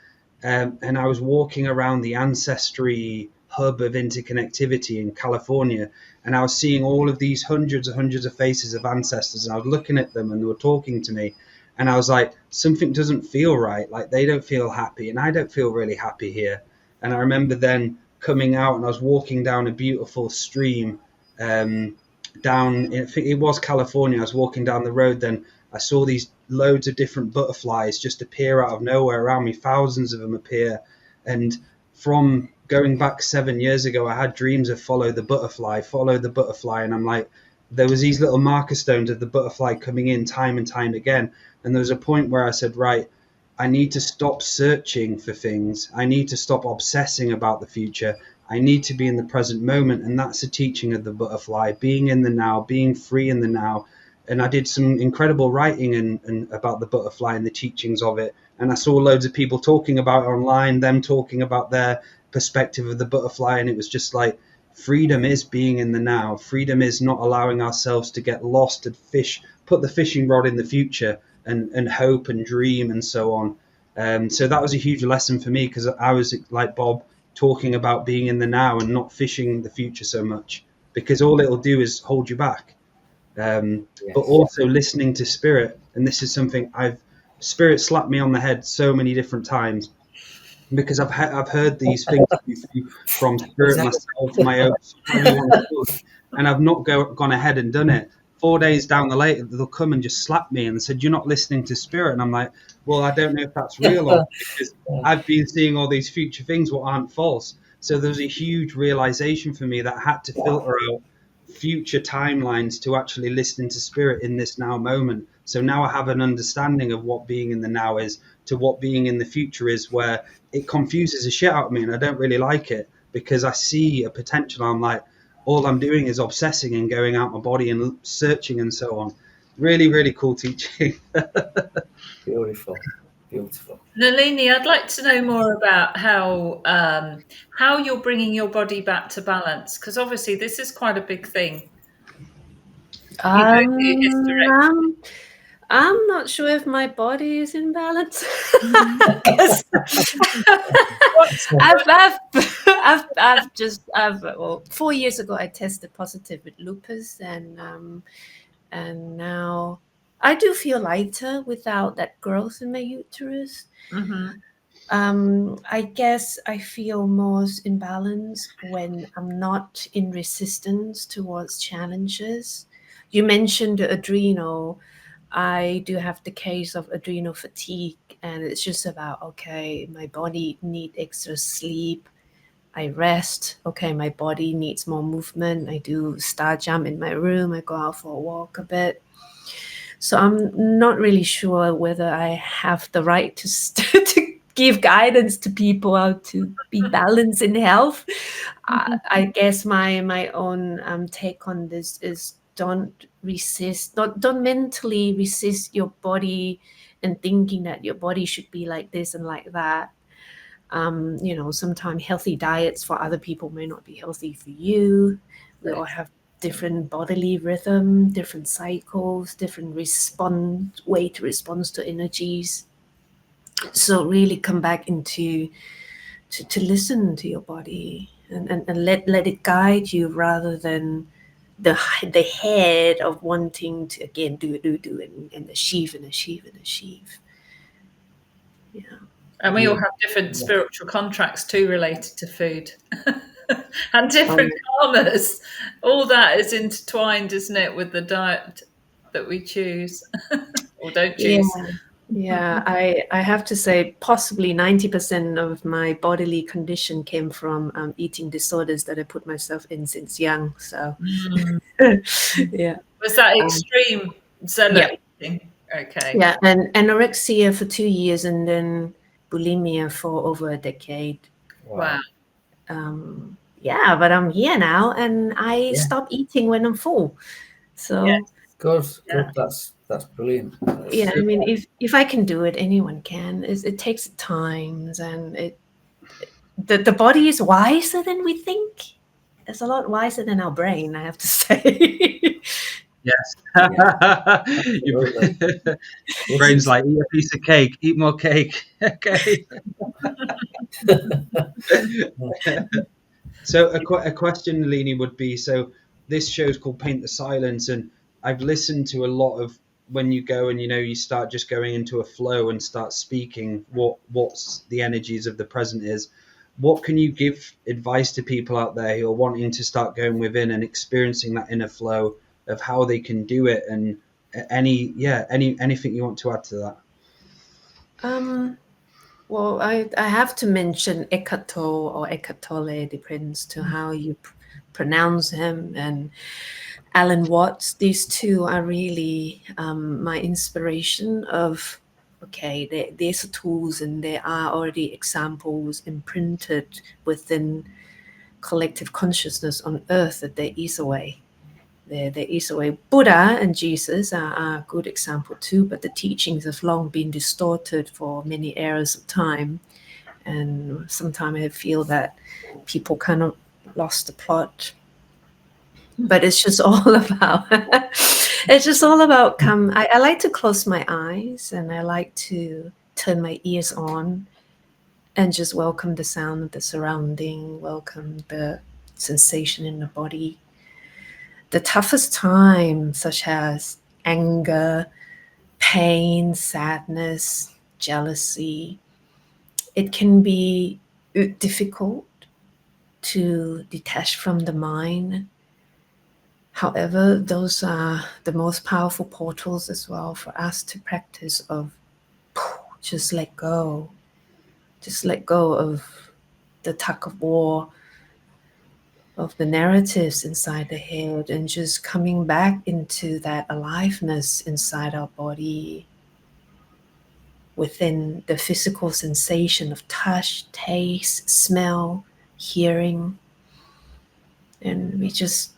Speaker 1: and I was walking around the ancestry hub of interconnectivity in California, and I was seeing all of these hundreds of faces of ancestors, and I was looking at them, and they were talking to me, and I was like, something doesn't feel right. Like, they don't feel happy, and I don't feel really happy here. And I remember then coming out, and I was walking down a beautiful stream it was California. I was walking down the road, then I saw these loads of different butterflies just appear out of nowhere around me. Thousands of them appear. And from going back 7 years ago, I had dreams of follow the butterfly. And I'm like, there was these little marker stones of the butterfly coming in time and time again. And there was a point where I said, right, I need to stop searching for things. I need to stop obsessing about the future. I need to be in the present moment. And that's the teaching of the butterfly, being in the now, being free in the now. And I did some incredible writing and about the butterfly and the teachings of it. And I saw loads of people talking about it online, them talking about their perspective of the butterfly. And it was just like, freedom is being in the now. Freedom is not allowing ourselves to get lost and put the fishing rod in the future and hope and dream and so on. So that was a huge lesson for me, because I was like Bob, talking about being in the now and not fishing the future so much, because all it'll do is hold you back. But also listening to spirit. And this is something spirit slapped me on the head so many different times, because I've heard these things from spirit myself, my own, and I've not gone ahead and done it. 4 days down the lane, they'll come and just slap me and said, "You're not listening to spirit." And I'm like, well, I don't know if that's real or not, because I've been seeing all these future things what aren't false. So there was a huge realization for me that I had to filter out future timelines to actually listen to spirit in this now moment. So now I have an understanding of what being in the now is to what being in the future is, where it confuses the shit out of me, and I don't really like it, because I see a potential. I'm like, all I'm doing is obsessing and going out my body and searching and so on. Really, really cool teaching.
Speaker 3: Beautiful.
Speaker 2: Nalinee, I'd like to know more about how you're bringing your body back to balance, because obviously this is quite a big thing.
Speaker 4: I'm not sure if my body is in balance. Well, 4 years ago I tested positive with lupus, and now I do feel lighter without that growth in my uterus. I guess I feel most in balance when I'm not in resistance towards challenges. You mentioned the adrenal. I do have the case of adrenal fatigue, and it's just about, okay, my body needs extra sleep. I rest. Okay, my body needs more movement. I do star jump in my room. I go out for a walk a bit. So I'm not really sure whether I have the right to give guidance to people how to be balanced in health. I guess my own take on this is don't mentally resist your body and thinking that your body should be like this and like that. Sometimes healthy diets for other people may not be healthy for you. We all have different bodily rhythm, different cycles, different way to respond to energies. So really come back into to listen to your body and let it guide you, rather than the head of wanting to again do and achieve. Yeah.
Speaker 2: And we all have different spiritual contracts too related to food. And different karmas. All that is intertwined, isn't it, with the diet that we choose or don't choose.
Speaker 4: Yeah, I have to say possibly 90% of my bodily condition came from eating disorders that I put myself in since young. So yeah.
Speaker 2: Was that extreme eating? Okay.
Speaker 4: Yeah, and anorexia for 2 years, and then bulimia for over a decade.
Speaker 2: Wow.
Speaker 4: But I'm here now, and I stop eating when I'm full. So
Speaker 3: good. That's brilliant.
Speaker 4: I mean, if I can do it, anyone can. It takes time, and the body is wiser than we think. It's a lot wiser than our brain, I have to say.
Speaker 1: Yes. Your brain's like, eat a piece of cake, eat more cake. Okay. So a question, Nalinee, would be, so this show's called Paint the Silence, and I've listened to a lot of when you go and you start just going into a flow and start speaking what's the energies of the present is. What can you give advice to people out there who are wanting to start going within and experiencing that inner flow of how they can do it, and anything you want to add to that?
Speaker 4: Well, I have to mention Eckhart Tolle or Eckhart Tolle, depends to how you pronounce him, and Alan Watts. These two are really my inspiration of, okay, there's tools and there are already examples imprinted within collective consciousness on earth that there is a way. There is a way. Buddha and Jesus are a good example too, but the teachings have long been distorted for many eras of time. And sometimes I feel that people kind of lost the plot. But it's just all about I like to close my eyes and I like to turn my ears on and just welcome the sound of the surrounding, welcome the sensation in the body. The toughest times, such as anger, pain, sadness, jealousy, it can be difficult to detach from the mind. However, those are the most powerful portals as well for us to practice of just let go. Just let go of the tug of war, of the narratives inside the head, and just coming back into that aliveness inside our body, within the physical sensation of touch, taste, smell, hearing. And we just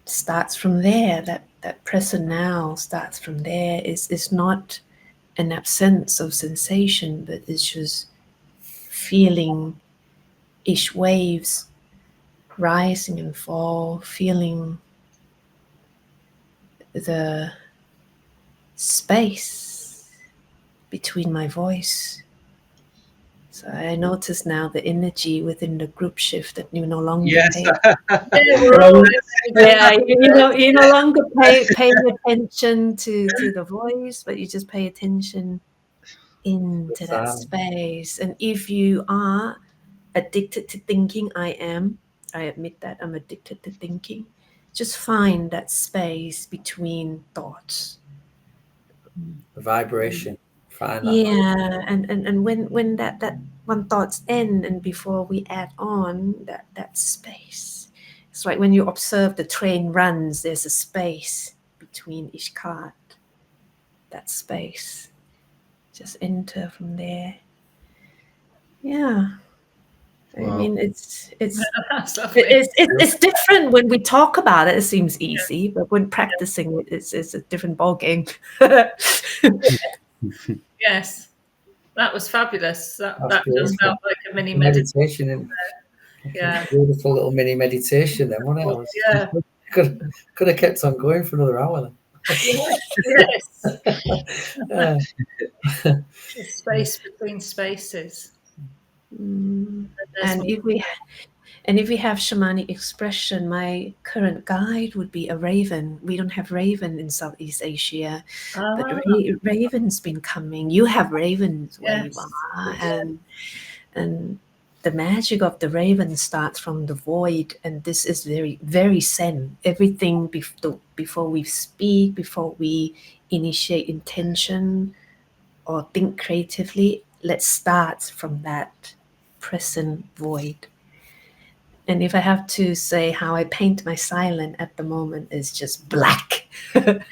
Speaker 4: starts from there. That present now starts from there. It's not an absence of sensation, but it's just feeling each waves rising and fall, feeling the space between my voice. So I notice now the energy within the group shift that you no longer pay. You no longer pay attention to the voice, but you just pay attention into that space. And if you are addicted to thinking, I admit that I'm addicted to thinking. Just find that space between thoughts.
Speaker 3: The vibration. Find that.
Speaker 4: Yeah, and when that one thoughts end, and before we add on that space, it's like when you observe the train runs, there's a space between each cart. That space, just enter from there. Yeah.
Speaker 1: Wow.
Speaker 4: I mean, it's different when we talk about it. It seems easy, but when practicing it, it's a different ballgame.
Speaker 2: Yes, that was fabulous. That just felt like a mini meditation. Yeah,
Speaker 3: Beautiful little mini meditation. Then, wasn't it?
Speaker 2: Yeah,
Speaker 3: could have kept on going for another hour.
Speaker 2: Yes. Space between spaces.
Speaker 4: And if we have shamanic expression, my current guide would be a raven. We don't have raven in Southeast Asia, but raven's been coming. You have ravens where you are, and the magic of the raven starts from the void, and this is very, very Zen. Everything before we speak, before we initiate intention or think creatively, let's start from that present void. And if I have to say how I paint my silent at the moment, is just black.
Speaker 1: Yes,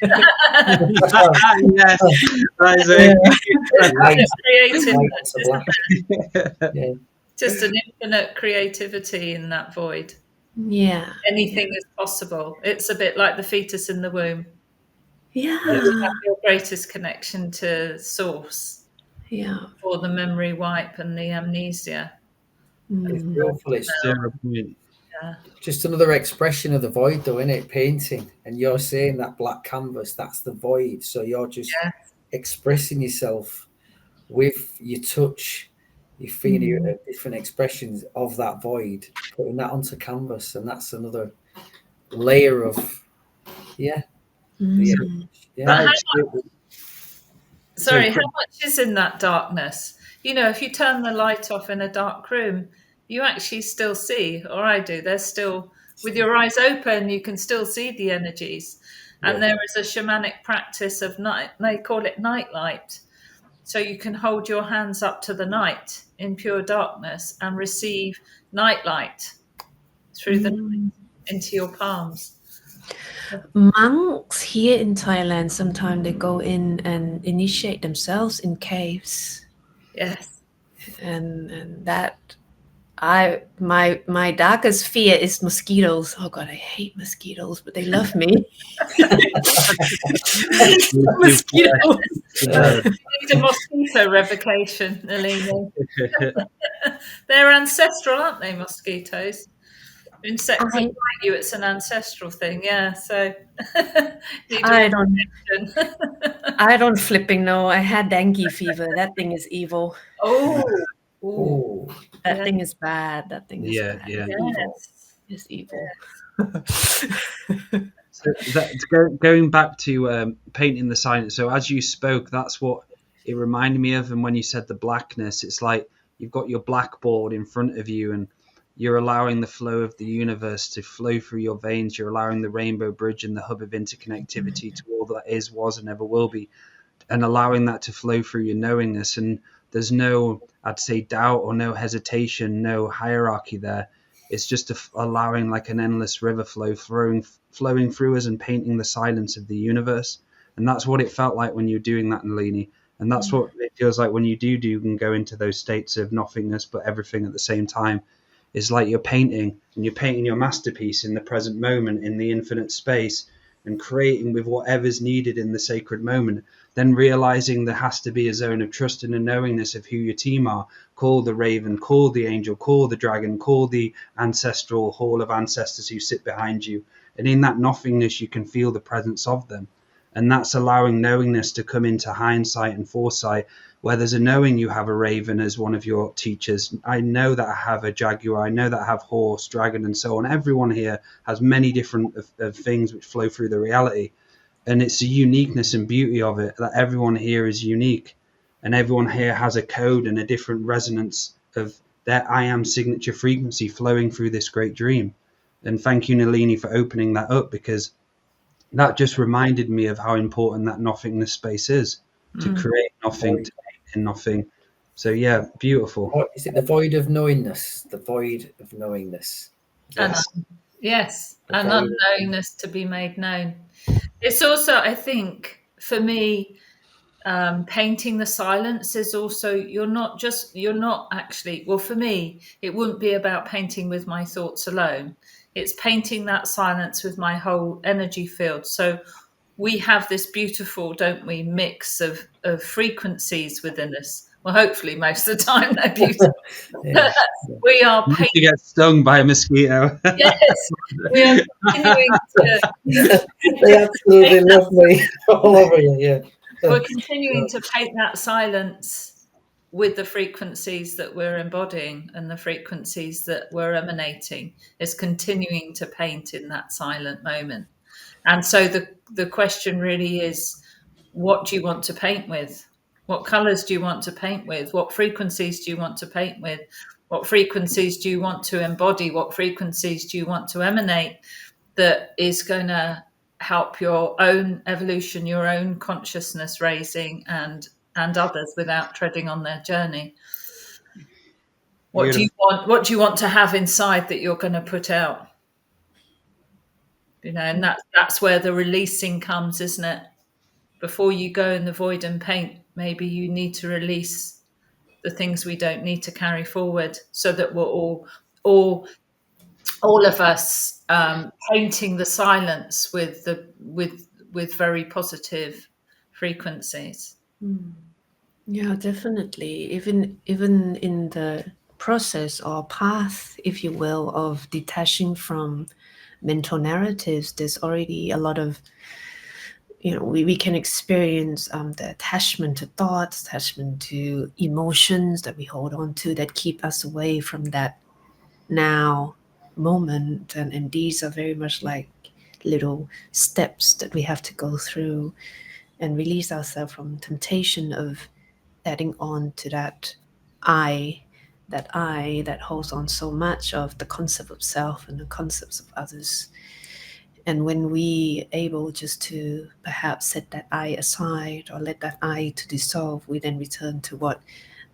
Speaker 2: just an infinite creativity in that void.
Speaker 4: Yeah,
Speaker 2: anything is possible. It's a bit like the fetus in the womb.
Speaker 4: Yeah,
Speaker 2: you have your greatest connection to source.
Speaker 4: Yeah,
Speaker 2: For the memory wipe and the amnesia.
Speaker 3: It's beautiful. It's
Speaker 2: yeah.
Speaker 3: Just another expression of the void, though, isn't it? Painting, and you're saying that black canvas, that's the void. So you're just expressing yourself with your touch, your feeling, different expressions of that void, putting that onto canvas, and that's another layer of,
Speaker 2: Sorry, how much is in that darkness? You know, if you turn the light off in a dark room, you actually still see, or I do, there's still, with your eyes open, you can still see the energies. And there is a shamanic practice of night, they call it nightlight. So you can hold your hands up to the night in pure darkness and receive nightlight through the night into your palms.
Speaker 4: Monks here in Thailand, sometimes they go in and initiate themselves in caves,
Speaker 2: Yes.
Speaker 4: and that my darkest fear is mosquitoes. Oh God, I hate mosquitoes, but they love me. Mosquitoes.
Speaker 2: Need a mosquito revocation, Nalinee. They're ancestral, aren't they, mosquitoes? Insects that bite you, it's an ancestral thing, yeah. So
Speaker 4: I don't flipping know. I had dengue fever. That thing is evil.
Speaker 2: Oh,
Speaker 4: that thing is bad. That thing is bad.
Speaker 1: Yeah.
Speaker 4: It's evil.
Speaker 1: So going back to painting the silence. So as you spoke, that's what it reminded me of. And when you said the blackness, it's like you've got your blackboard in front of you, and you're allowing the flow of the universe to flow through your veins. You're allowing the rainbow bridge and the hub of interconnectivity to all that is, was, and ever will be, and allowing that to flow through your knowingness. And there's no, I'd say, doubt or no hesitation, no hierarchy there. It's just allowing like an endless river flow flowing through us and painting the silence of the universe. And that's what it felt like when you're doing that, Nalinee. And that's what it feels like when you do and go into those states of nothingness but everything at the same time. It's like you're painting, and you're painting your masterpiece in the present moment, in the infinite space, and creating with whatever's needed in the sacred moment. Then realizing there has to be a zone of trust and a knowingness of who your team are. Call the raven, call the angel, call the dragon, call the ancestral hall of ancestors who sit behind you. And in that nothingness, you can feel the presence of them. And that's allowing knowingness to come into hindsight and foresight, where there's a knowing you have a raven as one of your teachers. I know that I have a jaguar. I know that I have horse, dragon, and so on. Everyone here has many different of things which flow through the reality. And it's the uniqueness and beauty of it, that everyone here is unique. And everyone here has a code and a different resonance of their I am signature frequency flowing through this great dream. And thank you, Nalinee, for opening that up, because that just reminded me of how important that nothingness space is, to create nothing, to make nothing. So yeah, beautiful.
Speaker 3: Is it the void of knowingness? The void of knowingness.
Speaker 2: Yes. And unknowingness to be made known. It's also, I think, for me, painting the silence is also, you're not actually, well, for me, it wouldn't be about painting with my thoughts alone. It's painting that silence with my whole energy field. So we have this beautiful, don't we, mix of frequencies within us. Well, hopefully most of the time they're beautiful. We are painting.
Speaker 1: You get stung by a mosquito.
Speaker 2: Yes, we are continuing to.
Speaker 3: They absolutely love me all over you. Yeah.
Speaker 2: We're continuing to paint that silence with the frequencies that we're embodying and the frequencies that we're emanating. Is continuing to paint in that silent moment. And so the question really is, what do you want to paint with? What colors do you want to paint with? What frequencies do you want to paint with? What frequencies do you want to embody? What frequencies do you want to emanate that is going to help your own evolution, your own consciousness raising and others without treading on their journey? What do you want? What do you want to have inside that you're going to put out? You know, and that's where the releasing comes, isn't it? Before you go in the void and paint, maybe you need to release the things we don't need to carry forward, so that we're all of us painting the silence with very positive frequencies.
Speaker 4: Yeah, definitely. Even in the process or path, if you will, of detaching from mental narratives, there's already a lot of, we can experience the attachment to thoughts, attachment to emotions that we hold on to that keep us away from that now moment. And these are very much like little steps that we have to go through and release ourselves from temptation of adding on to that I that holds on so much of the concept of self and the concepts of others. And when we able just to perhaps set that I aside or let that I to dissolve, we then return to what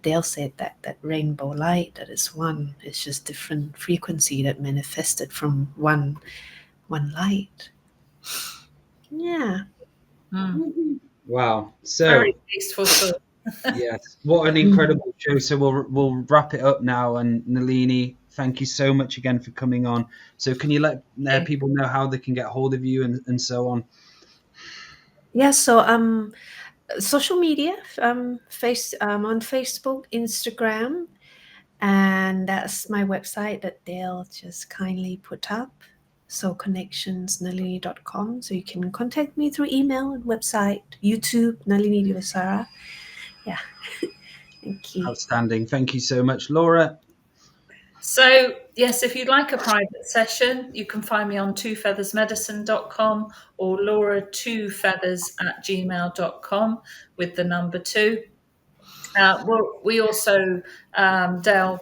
Speaker 4: Dale said, that rainbow light that is one. It's just different frequency that manifested from one light. Yeah.
Speaker 1: Wow. So
Speaker 2: Very peaceful thought.
Speaker 1: yes, what an incredible show. So we'll wrap it up now. And Nalinee, thank you so much again for coming on. So can you let people know how they can get hold of you and so on?
Speaker 4: Yeah, so social media, on Facebook, Instagram, and that's my website that they'll just kindly put up. So connectionsnalinee.com. So you can contact me through email and website, YouTube, Nalinee Diosara. Yeah. Thank you.
Speaker 1: Outstanding. Thank you so much, Laura.
Speaker 2: So, yes, if you'd like a private session, you can find me on twofeathersmedicine.com or laura2feathers@gmail.com with the number 2. We also, Dale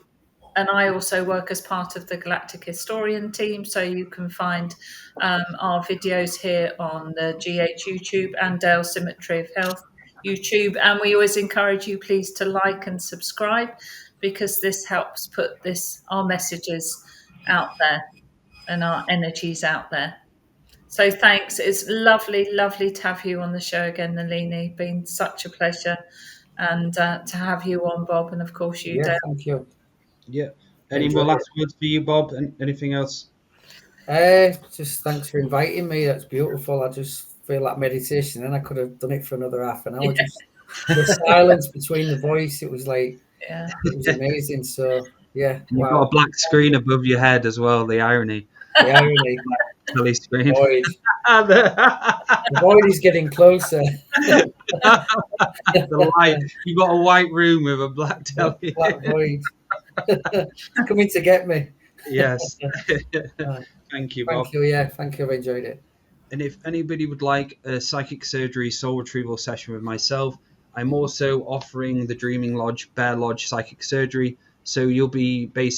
Speaker 2: and I also work as part of the Galactic Historian team, so you can find our videos here on the GH YouTube and Dale Symmetry of Health YouTube. And we always encourage you, please, to like and subscribe, because this helps put our messages out there and our energies out there. So thanks. It's lovely, lovely to have you on the show again, Nalinee. Been such a pleasure. And to have you on, Bob, and of course you, Dale.
Speaker 3: Thank you.
Speaker 1: Yeah. Any more last words for you, Bob? And anything else?
Speaker 3: Just thanks for inviting me. That's beautiful. I just feel like meditation, and I could have done it for another half an hour. Just the silence between the voice, it was like, it was amazing. So yeah,
Speaker 1: and you've got a black screen above your head as well. The irony.
Speaker 3: The irony.
Speaker 1: Telly screen.
Speaker 3: The void is getting closer.
Speaker 1: The light. You've got a white room with a black telly.
Speaker 3: Black void. Coming to get me.
Speaker 1: Yes. Thank you, Bob.
Speaker 3: Thank you. Yeah, thank you. I've enjoyed it.
Speaker 1: And if anybody would like a psychic surgery soul retrieval session with myself, I'm also offering the Dreaming Lodge Bear Lodge psychic surgery. So it'll be a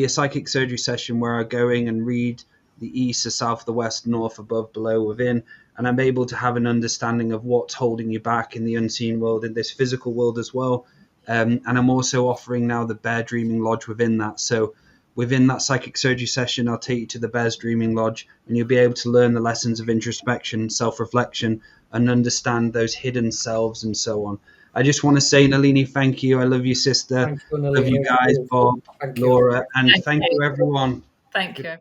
Speaker 1: psychic surgery session where I go in and read the east, the south, the west, north, above, below, within, and I'm able to have an understanding of what's holding you back in the unseen world, in this physical world as well. And I'm also offering now the Bear Dreaming Lodge within that. So within that psychic surgery session, I'll take you to the Bear's Dreaming Lodge, and you'll be able to learn the lessons of introspection, self-reflection, and understand those hidden selves and so on. I just want to say, Nalinee, thank you. I love you, sister. Love you guys, Bob, Laura, and thank you, everyone.
Speaker 2: Thank you.